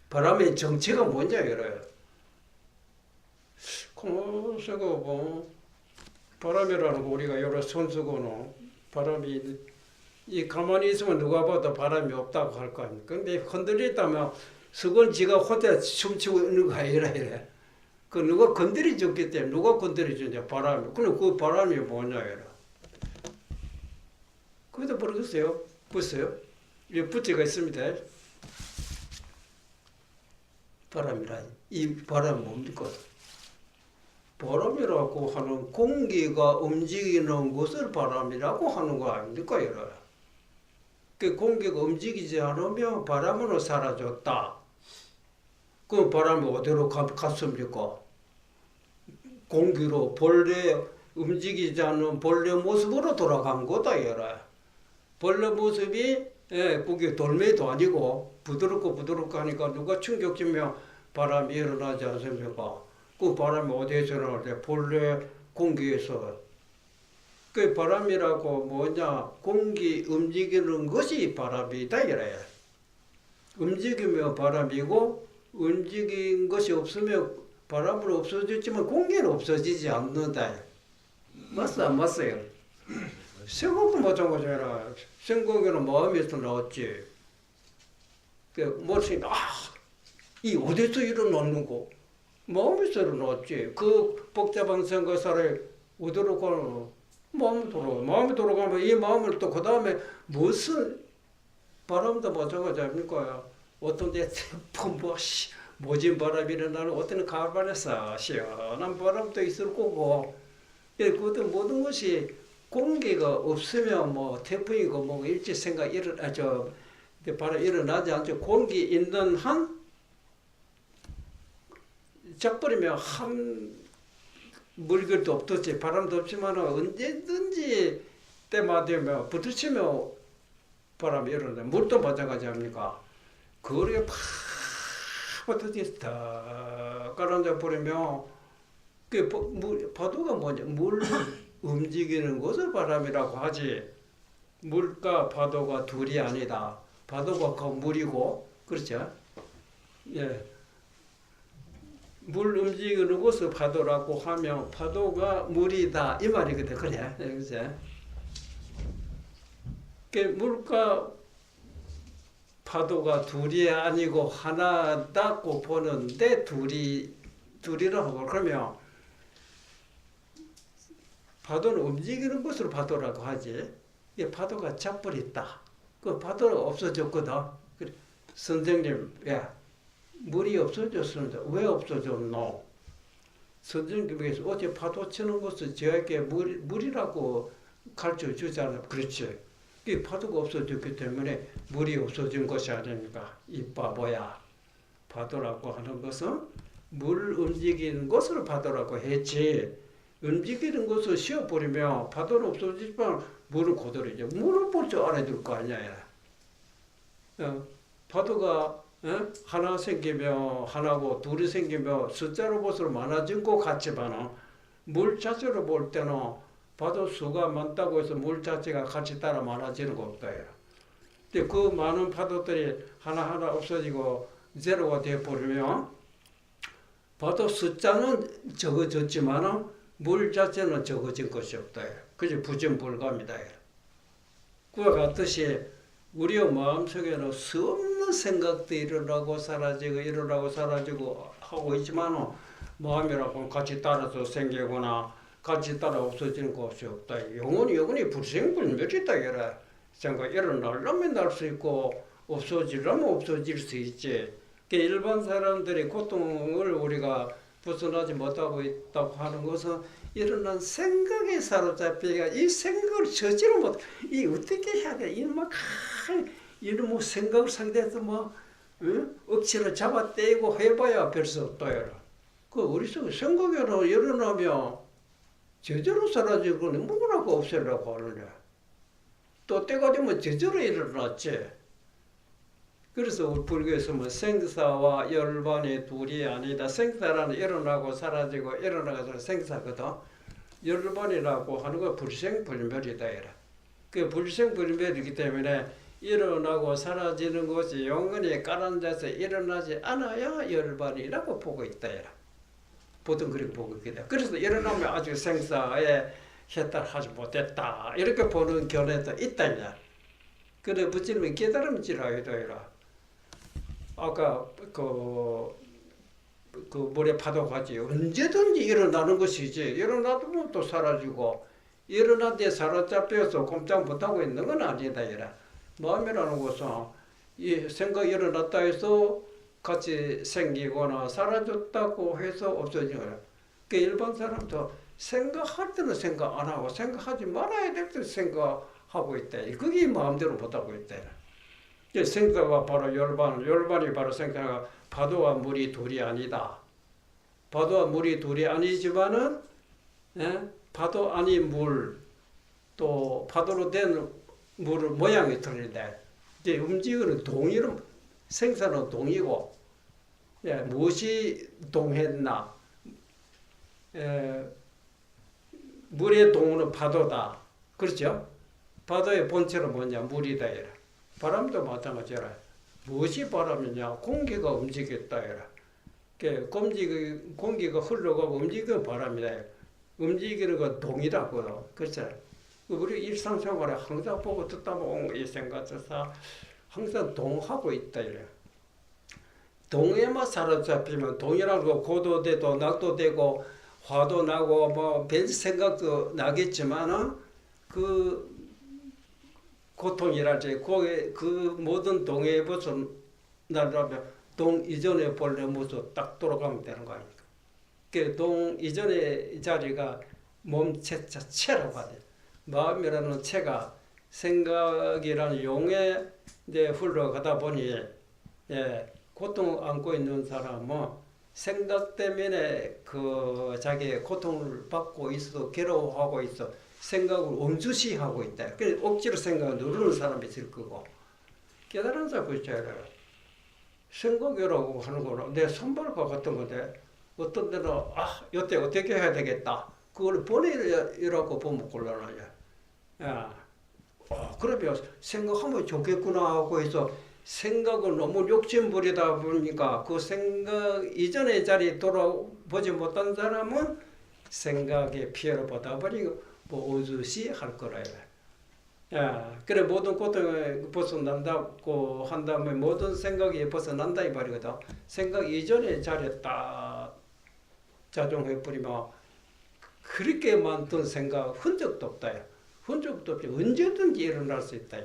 바람의 정체가 뭔지 알아요. 그래서 뭐 바람이라는 거 우리가 여러 선수고는 바람이 이 가만히 있으면 누가 봐도 바람이 없다고 할 거 아닙니까? 근데 흔들렸다면 그건 지가 혼자 춤추고 있는 거 아니라 이래. 그 누가 건드려 줬기 때문에 누가 건드려 주냐 바람이. 그럼 그 바람이 뭐냐 이래. 거기다 모르겠어요. 보세요. 여기 부티가 있습니다. 바람이라. 이 바람 뭡니까? 바람이라고 하는 공기가 움직이는 것을 바람이라고 하는 거 아닙니까? 이래. 그 공기가 움직이지 않으면 바람으로 사라졌다. 그럼 바람이 어디로 갔습니까? 공기로 본래 움직이지 않는 본래 모습으로 돌아간 거다. 이래. 본래 모습이 그게 돌멩이도 아니고 부드럽고 하니까 누가 충격 주면 바람이 일어나지 않습니까? 그 바람이 어디에서 일어나는데 본래 공기에서. 그 바람이라고 뭐냐? 공기 움직이는 것이 바람이다 이래요. 움직이면 바람이고 움직인 것이 없으면 바람으로 없어졌지만 공기는 없어지지 않는다. 맞어 안 맞어요? 생각도 마찬가지잖아. 생각에는 마음에서 나왔지. 그 머릿속에 이 어디서 일어났는고? 마음에서 일어났지. 그 복잡한 생각사를 어디로 가는 마음에 돌아가면 이 마음을 또 그 다음에 무슨 바람도 마찬가지 아닙니까? 어떤 데 모진 바람이 일어나는 어떤 가을바람에서 시원한 바람도 있을 거고 그것도 모든 것이 공기가 없으면 뭐 태풍이고 뭐 일제생각 바람 일어나지 않죠. 공기 있는 한 작버리면 한 물결도 없듯이 바람도 없지만 언제든지 때마다 되면 부딪히면 바람이 일어나. 물도 마찬가지 아닙니까? 그렇게 팍 부딪혀서 탁 깔아앉아 버리면 그 파도가 뭐냐? 물 움직이는 것을 바람이라고 하지. 물과 파도가 둘이 아니다. 파도가 그 물이고 그렇죠? 예. 물 움직이는 것을 파도라고 하면 파도가 물이다 이 말이거든. 그래, 그죠? 그 물과 파도가 둘이 아니고 하나다고 보는데 둘이라고 그러면 파도는 움직이는 것으로 파도라고 하지. 이 파도가 잡버렸다. 그 파도가 없어졌거든. 그래. 선생님, 야. 물이 없어졌습니다. 왜 없어졌노? 선생님께서 어제 파도 치는 것을 저에게 물이라고 가르쳐 주잖아요. 그렇지. 이 파도가 없어졌기 때문에 물이 없어진 것이 아닙니까? 이 바보야. 파도라고 하는 것은 물 움직이는 것을 파도라고 했지. 움직이는 것을 쉬어버리면 파도는 없어지지만 물은 그대로죠. 물을 볼 줄 알아야 될 거 아니야. 파도가 하나 생기면 하나고 둘이 생기면 숫자로 볼수록 많아진 것 같지만 물 자체로 볼 때는 파도 수가 많다고 해서 물 자체가 같이 따라 많아지는 거 없다. 근데 그 많은 파도들이 하나하나 없어지고 제로가 되어버리면 파도 숫자는 적어졌지만 물 자체는 적어진 것이 없다. 그게 부정불가입니다. 그와 같듯이 우리의 마음속에는 수없는 생각들이 일어나고 사라지고 하고 있지만 마음이라고 같이 따라서 생기거나 같이 따라 없어지는 것이 없다. 영원히 불생불멸이다. 이래. 생각 일어나려면 날 수 있고 없어지려면 없어질 수 있지. 일반 사람들이 고통을 우리가 벗어나지 못하고 있다고 하는 것은 일어난 생각에 사로잡히가 이 생각을 저지를 못. 이 어떻게 해야 돼? 이런 뭐 생각을 상대해서 억지로 잡아떼고 해봐야 별 수 없다. 그 우리 생각으로 일어나면 저절로 사라지고는 뭐라고 없애려고 하느냐. 또 때가 되면 저절로 일어났지. 그래서 우리 불교에서 생사와 열반이 둘이 아니다. 생사라는 일어나고 사라지고 일어나서 생사거든. 열반이라고 하는 건 불생불멸이다. 그 불생불멸이기 때문에 일어나고 사라지는 것이 영원히 가라앉아서 일어나지 않아야 열반이라고 보고 있다. 보통 그렇게 보고 있다. 그래서 일어나면 아직 생사에 해탈하지 못했다. 이렇게 보는 견해도 있다. 그래 부처님이 깨달음지라이다. 아까 그 물에 파도같이 언제든지 일어나는 것이지 일어나도 또 사라지고 일어난 데 사로잡혀서 꼼짝 못하고 있는 건 아니다. 마음이라는 것은 이 생각이 일어났다 해서 같이 생기거나 사라졌다고 해서 없어지는 거야. 그 일반 사람도 생각할 때는 생각 안 하고 생각하지 말아야 될 때는 생각하고 있다. 그게 마음대로 못하고 있다. 생사가 바로 열반이 바로 생사가 파도와 물이 둘이 아니다. 파도와 물이 둘이 아니지만은 파도 아닌 물, 또 파도로 된 물의 모양이 틀린다. 이제 움직이는 동이는 생사는 동이고 무엇이 동했나? 물의 동은 파도다. 그렇죠? 파도의 본체는 뭐냐? 물이다. 바람도 마찬가지라. 무엇이 바람이냐? 공기가 움직였다. 공기가 흘러가고 움직이는 바람이다. 움직이는 건 동이라고요. 그렇죠? 우리 일상생활에 항상 보고 듣다 보면 이 생각에서 항상 동하고 있다. 동에만 사로잡히면 동이라는 거 고도되고 낙도되고 화도 나고 뭐 별 생각도 나겠지만은 그 고통이랄지 그 모든 동에 벗어나려면 동 이전의 본래 모습 딱 돌아가면 되는 거 아닙니까? 그 동 이전의 자리가 몸체 자체라고 하죠. 마음이라는 체가 생각이라는 용에 이제 흘러가다 보니 고통 안고 있는 사람은 생각 때문에 그 자기의 고통을 받고 있어 괴로워하고 있어. 생각을 엄주시하고 있다. 그래서 억지로 생각을 누르는 사람이 있을 거고 깨달은 사람 있잖아요. 생각이라고 하는 거는 내 손발과 같은 건데 어떤 데는 이때 어떻게 해야 되겠다. 그걸 보내라고 보면 곤란하냐. 그러면 생각하면 좋겠구나 하고 해서 생각을 너무 욕심부리다 보니까 그 생각 이전의 자리에 돌아보지 못한 사람은 생각에 피해를 받아버리고 오주시 할 거라. 그래 모든 고통에 벗어난다고 한 다음에 모든 생각이 벗어난다 이 말이거든. 생각 이전의 자리에 딱 자정해버리면 그렇게 많던 생각 흔적도 없다. 흔적도 없지. 언제든지 일어날 수 있다.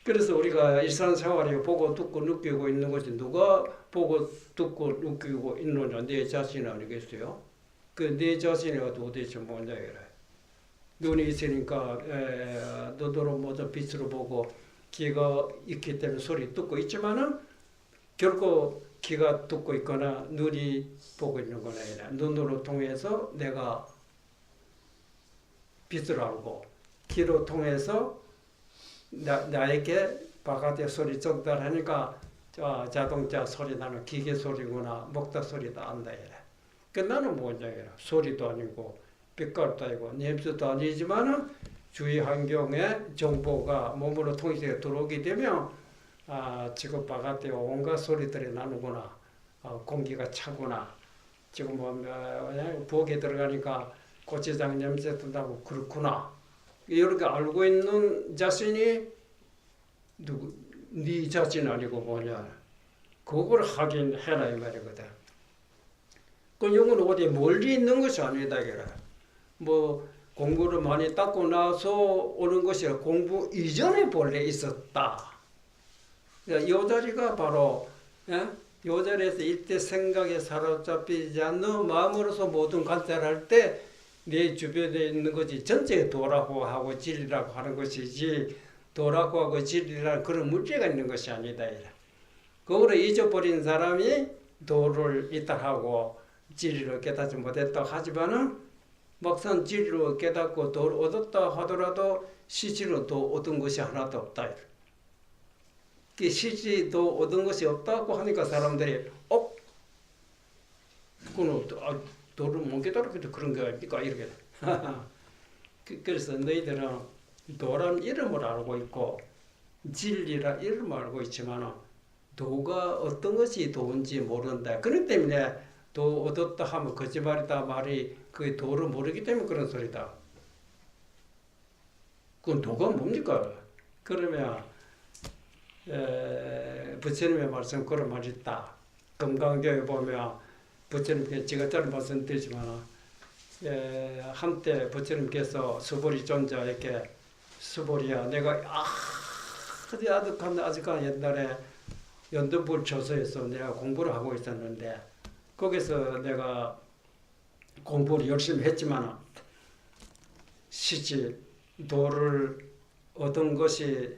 그래서 우리가 일상생활에 보고 듣고 느끼고 있는 것이 누가 보고 듣고 느끼고 있느냐? 내 자신 아니겠어요? 그 내 자신이 도대체 뭐냐 이래. 눈이 있으니까 너도로 모두 빛으로 보고 귀가 있기 때문에 소리 듣고 있지만은 결코 귀가 듣고 있거나 눈이 보고 있는 건 아니라 눈으로 통해서 내가 빛을 알고 귀로 통해서 나에게 바깥의 소리 전달하니까 자동차 소리 나는 기계 소리구나 목타 소리도 안다 이래. 그 나는 뭐냐 이래. 소리도 아니고 빛깔도 아니고 냄새도 아니지만은 주위 환경에 정보가 몸으로 통해서 들어오게 되면 지금 바깥에 온갖 소리들이 나누구나. 공기가 차구나. 지금 부엌에 들어가니까 고추장 냄새 든다고 그렇구나. 이렇게 알고 있는 자신이 네 자신 아니고 뭐냐. 그걸 하긴 해라 이 말이거든. 그 영은 어디 멀리 있는 것이 아니다 이거라. 뭐 공부를 많이 닦고 나서 오는 것이 공부 이전에 본래 있었다. 이 자리가 바로 이 자리에서 이때 생각에 사로잡히지 않는 마음으로서 모든 관찰할 때 내 주변에 있는 것이 전체에 도라고 하고 진리라고 하는 것이지 도라고 하고 진리라는 그런 문제가 있는 것이 아니다. 그거를 잊어버린 사람이 도를 이탈하고 진리를 깨닫지 못했다고 하지만은 막상 진리를 깨닫고 도를 얻었다 하더라도 실제로 도 얻은 것이 하나도 없다. 실제 도 얻은 것이 없다고 하니까 사람들이 그거는 도를 못 깨달았기도 그런 거 아닙니까? 이렇게. 그래서 너희들은 도란 이름을 알고 있고 진리라 이름을 알고 있지만 도가 어떤 것이 도인지 모른다. 그렇기 때문에 도 얻었다 하면 거짓말이다 말이 그 도를 모르기 때문에 그런 소리다. 그건 도가 뭡니까? 그러면 부처님의 말씀 그런 말이 있다. 금강경에 보면 부처님께 제가 잘 말씀드리지만 한때 부처님께서 수보리 존자에게 수보리야 내가 아직까지 옛날에 연등불 조서에서 내가 공부를 하고 있었는데 거기서 내가 공부를 열심히 했지만 실제 도를 얻은 것이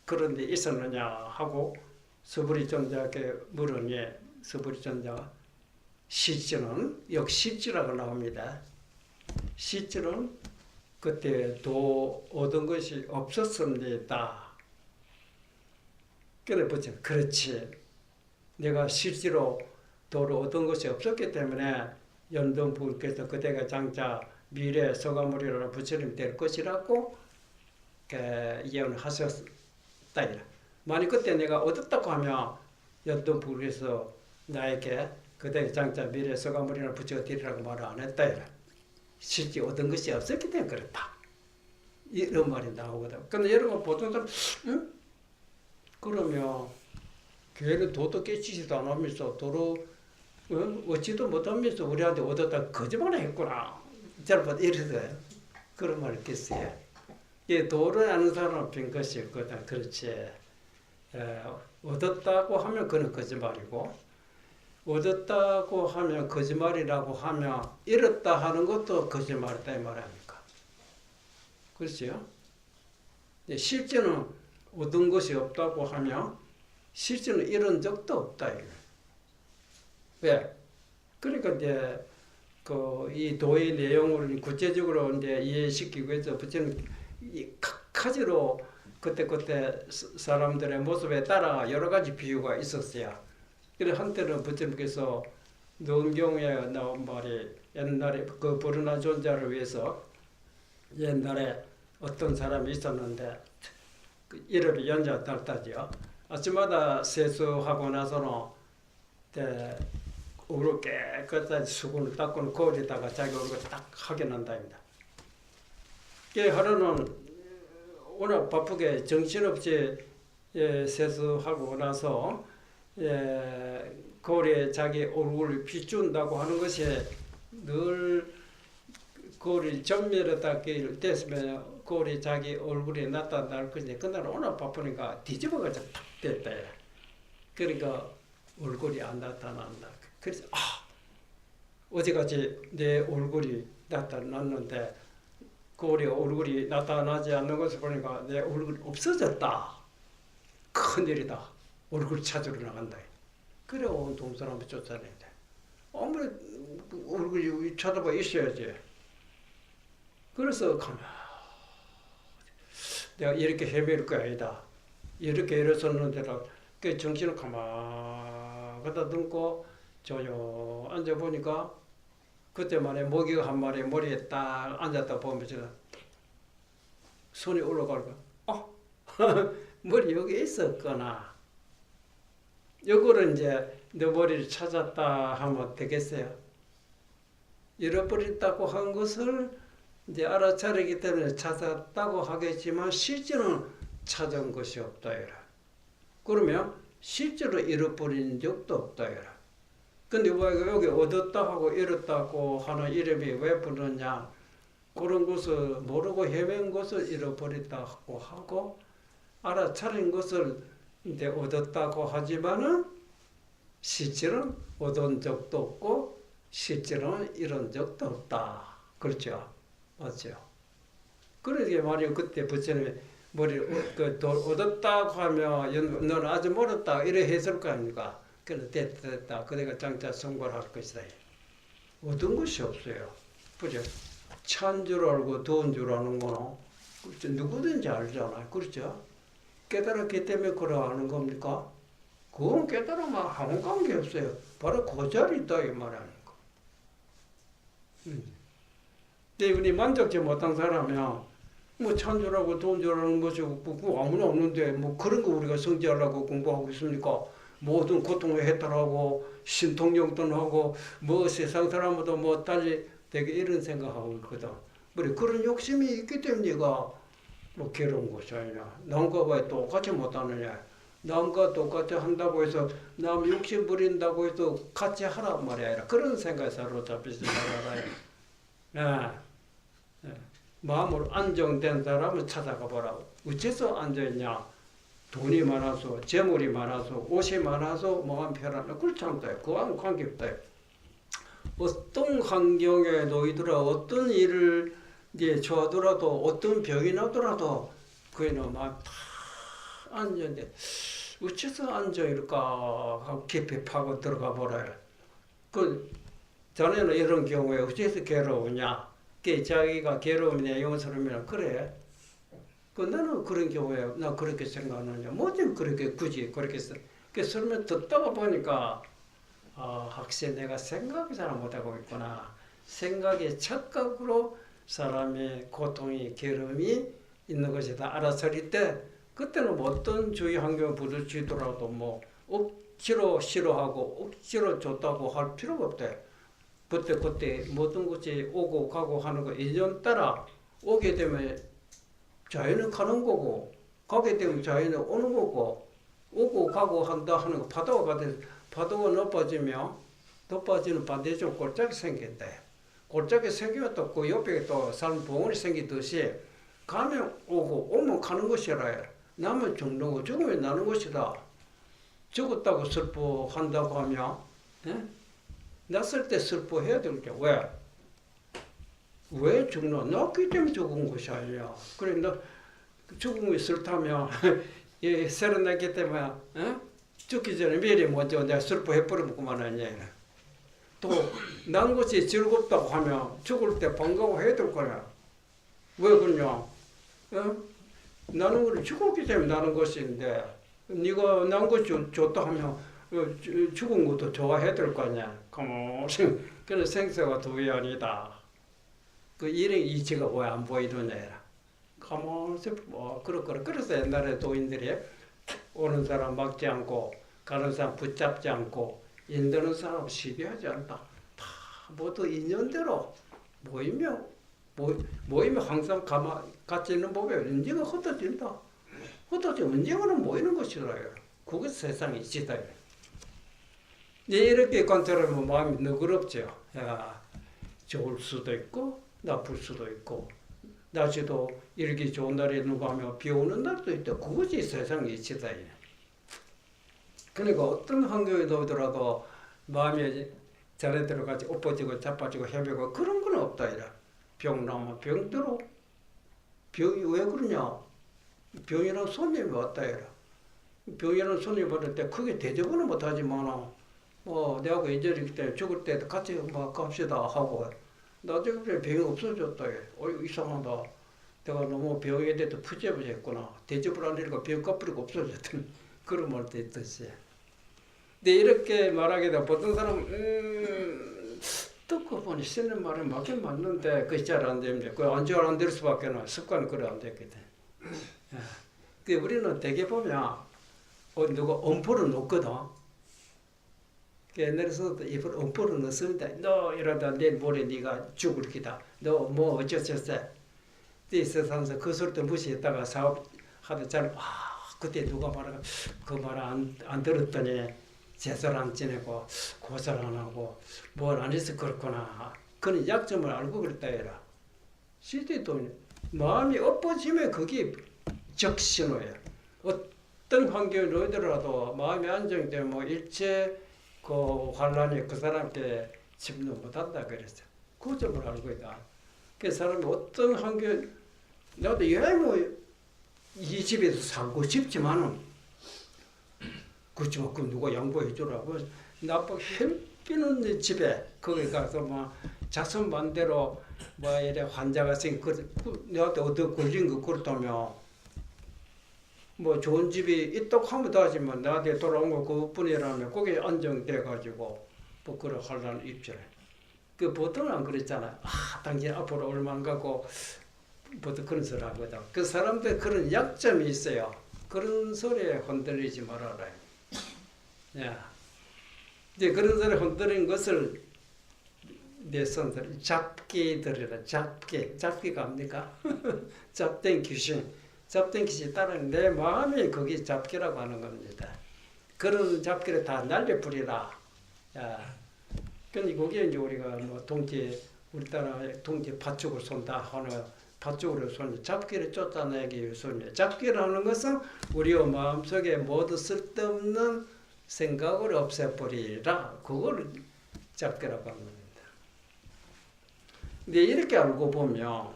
그런 데 있었느냐 하고 수보리 존자에게 물으니 수보리 존자가 실제는 역실제라고 나옵니다. 실제는 그때 도 얻은 것이 없었습니다. 그래 보죠. 그렇지. 내가 실제로 도를 얻은 것이 없었기 때문에 연등부께서 그대가 장차 미래 서가모리라는 부처님 될 것이라고 예언을 하셨다. 만약 그때 내가 얻었다고 하면 연등부께서 나에게 그대 장자 미래 서가모리나 부처가 되리라고 말을 안 했다. 실제 얻은 것이 없었기 때문에 그렇다. 이런 말이 나오거든. 근데 여러분 보통 사람, 그러면 교회는 도도 깨치지도 않으면서 도로 얻지도 못하면서 우리한테 얻었다 거짓말 했구나. 잘못 이래서 그런 말을 했어요. 이 도를 아는 사람은 빈 것이 없거든. 그렇지. 얻었다고 하면 그건 거짓말이고 얻었다고 하면 거짓말이라고 하면 잃었다 하는 것도 거짓말이다 이 말 아닙니까? 그렇죠? 실제는 얻은 것이 없다고 하면 실제는 잃은 적도 없다. 왜? 그러니까 이제 이 도의 내용을 구체적으로 이제 이해시키기 위해서 부처님 가지로 그때 사람들의 모습에 따라 여러 가지 비유가 있었어요. 그래 한때는 부처님께서 능경에 나온 말이 옛날에 그 부르나 존자를 위해서 옛날에 어떤 사람이 있었는데 그 이름이 연자달다지요. 아침마다 세수하고 나서는 얼굴 깨끗하게 수건을 닦고는 거울에다가 자기 얼굴 딱 확인한답니다. 그 하루는 워낙 바쁘게 정신없이 세수하고 나서 거울에 자기 얼굴을 비춘다고 하는 것이 늘 거울이 전멸했다 됐으면 거울에 자기 얼굴이 나타날 것인데 그날 워낙 바쁘니까 뒤집어가지고 탁 됐다. 그러니까 얼굴이 안 나타난다. 그래서 어제까지 내 얼굴이 나타났는데 거울에 얼굴이 나타나지 않는 것을 보니까 내 얼굴이 없어졌다. 큰일이다. 얼굴 찾으러 나간다. 그래 온 동사람을 쫓아내는데 아무래도 얼굴이 쳐다봐 있어야지. 그래서 가만 내가 이렇게 헤맬 거 아니다. 이렇게 일어섰는데 그 정신을 가만 갖다 등고 조용 앉아보니까 그때만에 모기가 한 마리 머리에 딱 앉았다 보면서 손이 올라가니까 머리 여기 있었구나. 요거를 이제 내 머리를 찾았다 하면 되겠어요. 잃어버렸다고 한 것을 이제 알아차리기 때문에 찾았다고 하겠지만 실제로는 찾은 것이 없다 이라. 그러면 실제로 잃어버린 적도 없다 이라. 근데 왜 여기 얻었다 하고 잃었다고 하는 이름이 왜 부르냐? 그런 것을 모르고 헤맨 것을 잃어버렸다고 하고 알아차린 것을 이제 얻었다고 하지만은 실제로는 얻은 적도 없고 실제로는 잃은 적도 없다. 그렇죠? 맞죠? 그러게 말이요. 그때 부처님이 얻었다고 하면 너는 아주 멀었다 이래 했을 거 아닙니까? 그래 됐다. 그대가 장차 성불할 것이다. 얻은 것이 없어요. 그죠? 찬 줄 알고 더운 줄 아는 거는 그렇죠? 누구든지 알잖아요. 그렇죠? 깨달았기 때문에 그러하는 겁니까? 그건 깨달으면 아무 관계 없어요. 바로 그 자리 있다 이 말하는 거. 근데 우리 만족지 못한 사람이야. 뭐 찬줄하고 돈 줄하는 것이 없고 아무나 없는데 뭐 그런 거 우리가 성취하려고 공부하고 있습니까? 모든 고통을 해탈하고 신통용돈하고 뭐 세상 사람보다 뭐 달리 되게 이런 생각하고 있거든. 그런 욕심이 있기 때문에 네가 뭐 괴로운 것이 아니냐. 남과 왜 똑같이 못하느냐. 남과 똑같이 한다고 해서 남 욕심 부린다고 해서 같이 하란 말이야. 그런 생각에 사로잡히지 말아라. 마음으로 안정된 사람을 찾아가 보라고. 어째서 앉아있냐? 돈이 많아서, 재물이 많아서, 옷이 많아서 마음 편안해. 그렇지 않다. 그와는 관계없다. 어떤 환경에 놓이더라, 어떤 일을 이제 좋아하더라도, 어떤 병이 나더라도, 그에는 막 다 앉아있는데, 어째서 앉아있을까 하고 깊이 파고 들어가 보라. 자네는 이런 경우에 어째서 괴로우냐? 자기가 괴로움이냐, 용서름이냐, 그래. 나는 그런 경우에, 나 그렇게 생각하느냐. 뭐지, 그렇게, 굳이 그렇게 써. 설명 듣다가 보니까, 확실히 내가 생각을 잘 못하고 있구나. 생각의 착각으로 사람의 고통이, 괴로움이 있는 것이다. 알아차릴 때, 그때는 뭐 어떤 주위 환경을 부딪히더라도 뭐, 억지로 싫어하고, 억지로 좋다고 할 필요가 없대. 그때 모든 것이 오고 가고 하는 거 인연 따라 오게 되면 자연은 가는 거고 가게 되면 자연은 오는 거고 오고 가고 한다 하는 거 파도가 높아지는 반대쪽 골짜기 생긴대. 골짜기 생기면 또 그 옆에 또 산 봉우리 생기듯이 가면 오고 오면 가는 것이라. 나면 죽는 거 죽으면 나는 것이다. 죽었다고 슬퍼한다고 하면 났을 때 슬퍼해야 될 게 왜? 왜 죽나? 났기 때문에 죽은 것이 아니야. 그래, 너 죽음이 싫다면 새로 났기 때문에 죽기 전에 미리 먼저 내가 슬퍼해버리면 그만하냐. 또 난 것이 즐겁다고 하면 죽을 때 반가워해야 될 거야. 왜 그러냐? 나는 그래 죽었기 때문에 나는 것인데 네가 난 것이 좋다 하면 죽은 것도 좋아해야 될 거 아니야. 그런 생사가 두연이다. 그 일의 이치가 왜 안 보이느냐. 그래서 옛날에 도인들이 오는 사람 막지 않고 가는 사람 붙잡지 않고 인도는 사람 시비하지 않다. 다 모두 인연대로 모이면 항상 같이 있는 법에 언젠가 흩어진다. 흩어지면 언젠가는 모이는 것이라요. 그게 세상의 이치다. 이렇게 관찰하면 마음이 너그럽죠. 좋을 수도 있고 나쁠 수도 있고 낮에도 이렇게 좋은 날이 누가 하면 비 오는 날도 있다. 그것이 세상의 이치다. 그러니까 어떤 환경에 놓더라도 마음이 자네대로 같이 엎어지고 자빠지고 헤매고 그런 건 없다. 병 나면 병대로. 병이 왜 그러냐? 병이랑 손님이 왔다. 병이랑 손님이 왔을 때 크게 대접은 못하지만 내하고 인절이기 때문에 죽을 때도 같이 갑시다 하고 나중에 병이 없어졌다. 이상하다. 내가 너무 병에 대해서 푸짐을 했구나. 대접을 안 하니까 병 갚으리가 없어졌더니 그런 말도 있듯이. 근데 이렇게 말하게 되면 보통 사람은 듣고 보니 쓰는 말은 맞긴 맞는데 그게 잘 안 됩니다. 그게 잘 안 될 수밖에 없는 습관이 그래 안 됐거든. 우리는 대개 보면 누가 엄포를 놓거든. 옛날에서도 입을 엄포로 넣습니다. 너 이러다 내일 모레 네가 죽을 기다. 너 뭐 어쩌겠어. 이 세상에서 그 소리도 무시했다가 사업하다 잘 그때 누가 말하가 그 말 안 들었더니 제설 안 지내고 고설 안 하고 뭘 안 해서 그렇구나. 그는 약점을 알고 그랬다 해라. 시대도 마음이 엎어지면 그게 적신호예요. 어떤 환경에 놓이더라도 마음이 안정되면 뭐 일체 그 환란이 그 사람께 침노 못한다 그랬어요. 그 점을 알고 있다. 그 사람이 어떤 환경, 나도 이 집에서 살고 싶지만은 그렇지만 그 누가 양보해 주라고 나빠 햇비는 집에 거기 가서 뭐 자손 반대로 뭐 이래 환자가 생긴 내한테 어디 걸린 거 그렇다면 뭐 좋은 집이 있다고 하면 다지만 나한테 돌아온 거 그뿐이라면 거기에 안정돼 가지고 뭐 그런 환란을 입잖아. 그 보통은 안 그랬잖아. 당신 앞으로 얼마 안 가고 보통 그런 소리 하거든. 그 사람들 그런 약점이 있어요. 그런 소리에 흔들리지 말아라. 야, 이제 그런 소리 흔들린 것을 내 손들 잡기 들으라. 잡기가 뭡니까? 잡된 귀신. 잡된 귀신 따르는 내 마음이 거기 잡기라고 하는 겁니다. 그런 잡기를 다 날려버리라. 야, 근데 거기에 이제 우리가 뭐 우리나라 동지 밭쪽을 쏜다 하는 밭쪽으로 쏜 잡기를 쫓아내기 위해서입니다. 잡기라는 것은 우리의 마음속에 모두 쓸데없는 생각을 없애버리라. 그걸 잡기라고 합니다. 근데 이렇게 알고 보면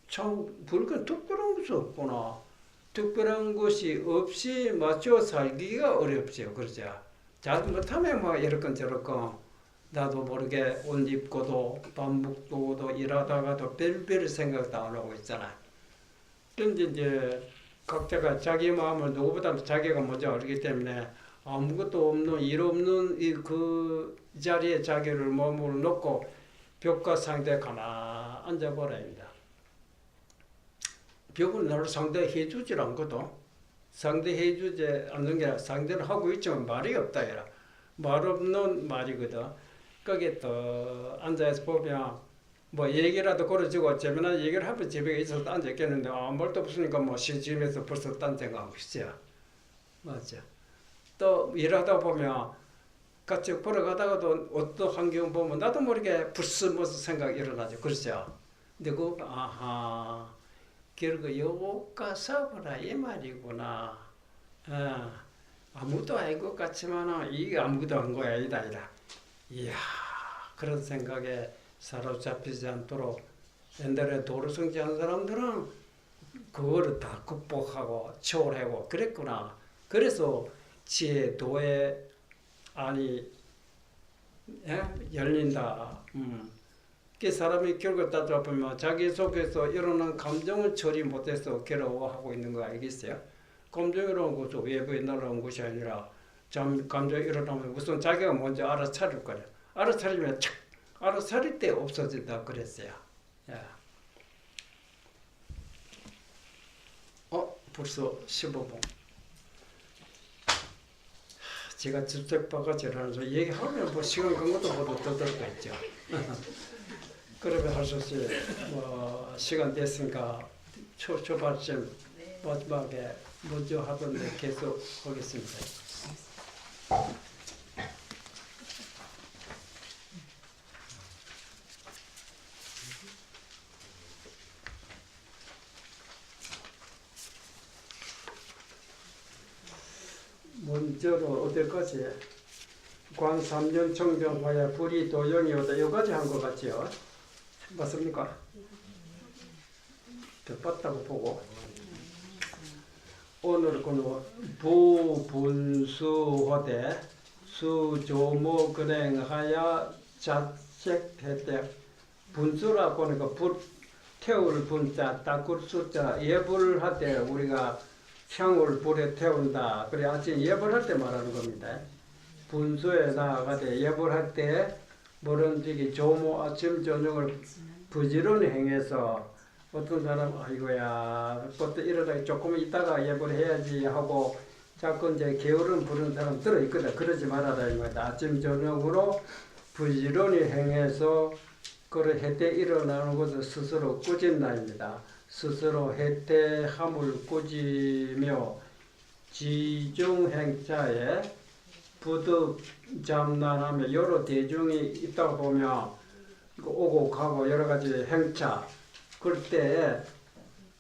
참 불교는 특별한 것이 없구나. 특별한 것이 없이 맞춰 살기가 어렵죠. 그러죠. 잘못하면 뭐 이렇건 저렇건 나도 모르게 옷 입고도 밥 먹고도 일하다가도 별별 생각도 안 하고 있잖아. 그런데 이제 각자가 자기 마음을 누구보다도 자기가 먼저 알기 때문에 아무것도 없는 일 없는 그 자리에 자기를 몸을 놓고 벽과 상대에 가만히 앉아보라 합니다. 벽은 나를 상대해 주질 않거든. 상대해 주지 않는 게 아니라 상대를 하고 있지만 말이 없다 해라. 말 없는 말이거든. 거기에 또 앉아서 보면 뭐 얘기라도 걸어주고 재미난 얘기를 하면 집에 있어서 앉아있겠는데 아무 말도 없으니까 뭐 심심해서 벌써 딴 생각하고 있어요. 맞죠. 또 일하다 보면 같이 걸어가다가도 어떤 환경 보면 나도 모르게 불스머스 생각이 일어나죠. 그렇죠. 근데 결국 요거가 사보라 이 말이구나. 아무도 알 것 같지만 이게 아무것도 한 거야 이다. 이야, 그런 생각에 사로잡히지 않도록 옛날에 도로성취한 사람들은 그거를 다 극복하고 초월하고 그랬구나. 그래서 지혜 도의 안이 열린다. 그 사람이 결국 따져 보면 자기 속에서 일어난 감정을 처리 못해서 괴로워하고 있는 거 알겠어요? 감정이 일어난 것도 외부에 날아온 것이 아니라 감정이 일어나면 우선 자기가 먼저 알아차릴 거야. 알아차리면 알아차릴 때 없어진다 그랬어요. 야. 벌써 15분. 제가 직접 바가지라면서 얘기하면 뭐 시간 간 것도 모두 떠들 거 있죠. 그러면 할 수 없이 뭐 시간 됐으니까 초발점 마지막에 먼저 하던데 계속 하겠습니다. 먼저로 어디까지? 관 3년 청정하여 불이 도용이 오다 여기까지 한 것 같지요? 맞습니까? 더 봤다고 보고 오늘 그 부분수호대 수조모 근행하여 자책했대. 분수라고 하는 거 태울 분자 닦을 수자 예불 할 때 우리가 향을 불에 태운다. 그래 아침 예불할 때 말하는 겁니다. 분수에 나아가되 예불할 때 뭐든지 조모 아침 저녁을 부지런히 행해서 어떤 사람 아이고야 그것도 이러다 조금 있다가 예불해야지 하고 자꾸 이제 게으름 부르는 사람 들어있거든. 그러지 말아라 이 말이다. 아침 저녁으로 부지런히 행해서 그를 해태 일어나는 것을 스스로 꾸진다입니다. 스스로 해태함을 꾸지며 지중행자에 부득 잠난하며 여러 대중이 있다 보면 오고 가고 여러 가지 행차 그럴 때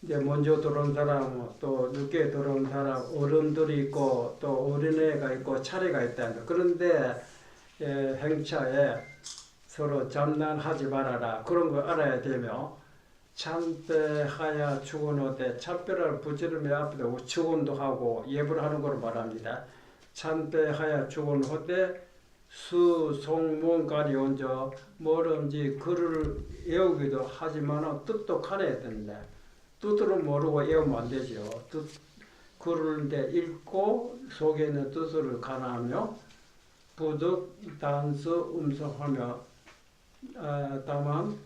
이제 먼저 들어온 사람 또 늦게 들어온 사람 어른들이 있고 또 어린애가 있고 차례가 있다. 그런데 행차에 서로 잠난하지 말아라 그런 거 알아야 되며 참배하야 축원하되 참배를 부지런히 앞에다 축원도 하고 예불 하는 걸 말합니다. 참배하야 축원하되 수송문가리 얹어 뭐든지 글을 외우기도 하지만 뜻도 가려야 된다. 뜻으로 모르고 외우면 안 되죠. 글을 읽고 속에 있는 뜻을 가나하며 부득 단수 음성하며 다만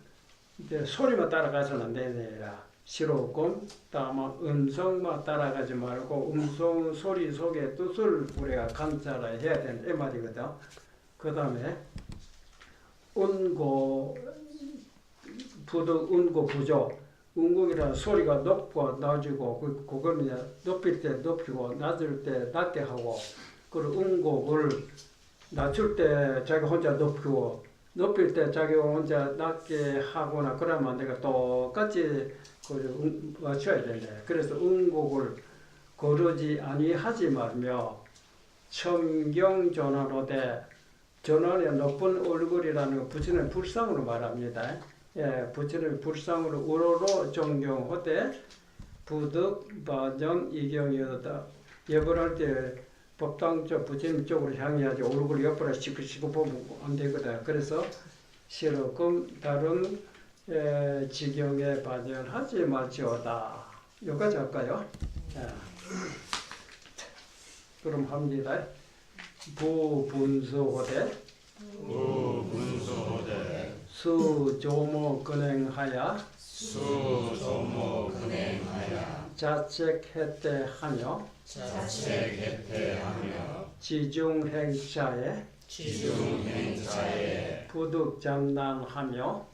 이제 소리만 따라가서는 안 되니라. 시로금 다만 음성만 따라가지 말고 음성 소리 속에 뜻을 우리가 감찰을 해야 되는 이 말이거든. 그 다음에 운고 부득 운고 부조 운곡이라는 소리가 높고 낮고 그거는 높일 때 높이고 낮을 때 낮게 하고 그리고 운곡을 낮출 때 자기 혼자 높이고 높일 때 자기 혼자 낮게 하거나 그러면 내가 똑같이 맞춰야 된다. 그래서 운곡을 거르지 아니하지 말며 청경전환하되 전환의 높은 얼굴이라는 부처는 불상으로 말합니다. 부처는 불상으로 우러러 존경하되 부득 바정 이경이었다. 예불할 때 법당적 부처님 쪽으로 향해야지 얼굴 옆으로 시급시급 보면 안 되거든. 그래서 시로금 다른 지경에 반전하지 말지어다. 여기까지 할까요? 그럼 합니다. 부분수호대 수조모 근행하여 자책해태하며 지중행자에 부득잠난하며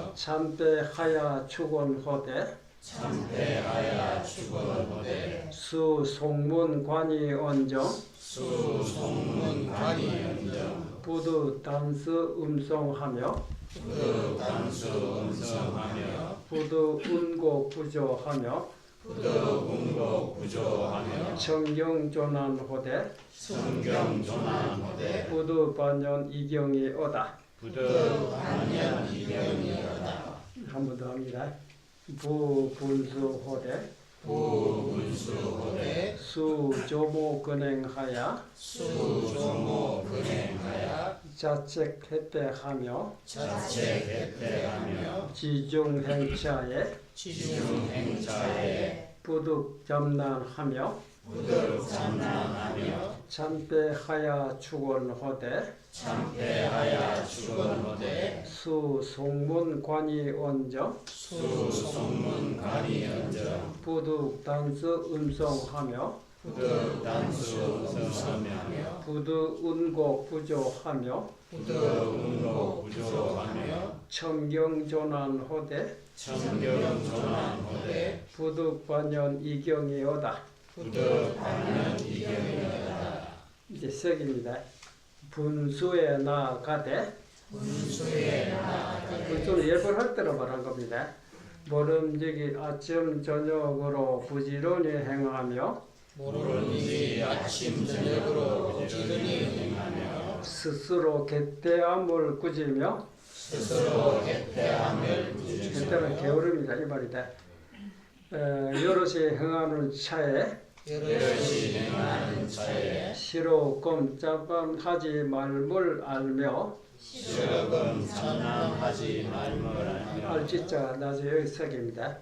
참배하야 축원하되 수송문관이 언정 부득 단수 음성하며 부득 운고 부조하며 청경전환하되 부득 반연 이경이 오다. 한 번 더 합니다. 부분수호대 수조모 근행하여 자책해태하며 지중행자에 부득 잠난하며 참배하야 축원하되 수송문관이 언정 부득 단수 음성하며 부득 운곡 부조하며 청경전환하되 부득 반연 이경이 오다. 이제 색입니다. 분수에 나아가되 분수는 예불할 때로 말한 겁니다. 모름지기 아침 저녁으로 부지런히 행하며 스스로 개태함을 꾸지며 개태는 게으름이다 이 말이다. 여럿이 행하는 차에 시로 꼼짝함하지 말물 알며 알지자 나중에 여기 석입니다.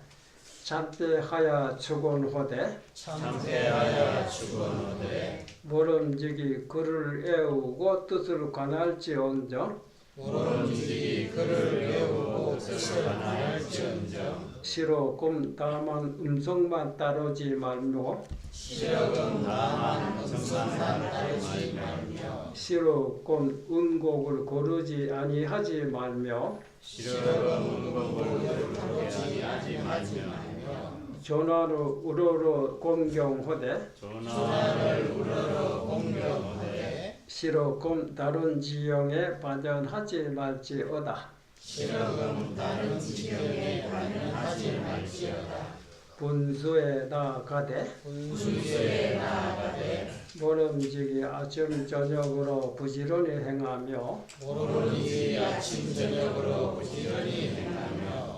참배하야 축원하되 모름지기 글을 외우고 뜻을 관할지언정 시로금 다만 음성만 따르지 말며 시로금 은곡을 고르지 아니하지 말며 전화를 우러러 공경하되 시로금 다른 지형에 반전하지 말지어다. 분수에 나아가되 모름지기 아침 저녁으로 부지런히 행하며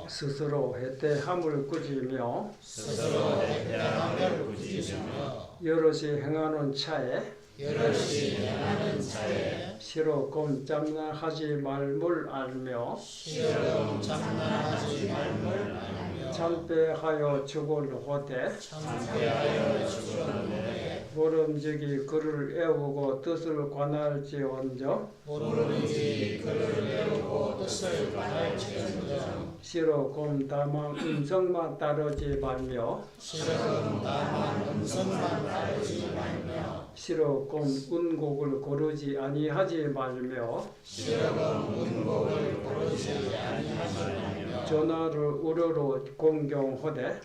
스스로 해태함을 꾸짖으며 여럿이 행하는 차에 시로금 잠난하지 말물 알며 참배하여 죽을 호되 모름지기 그를 애우고 뜻을 관할지언정 시로금 다만 음성만 따르지 말며 시로금 은곡을 고르지 아니하지 말며 전화를 우러러 공경하되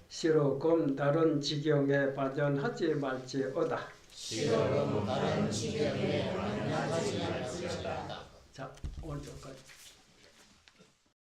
시로금 다른 지경에 반전하지 말지어다. 자, 오늘 여기까지.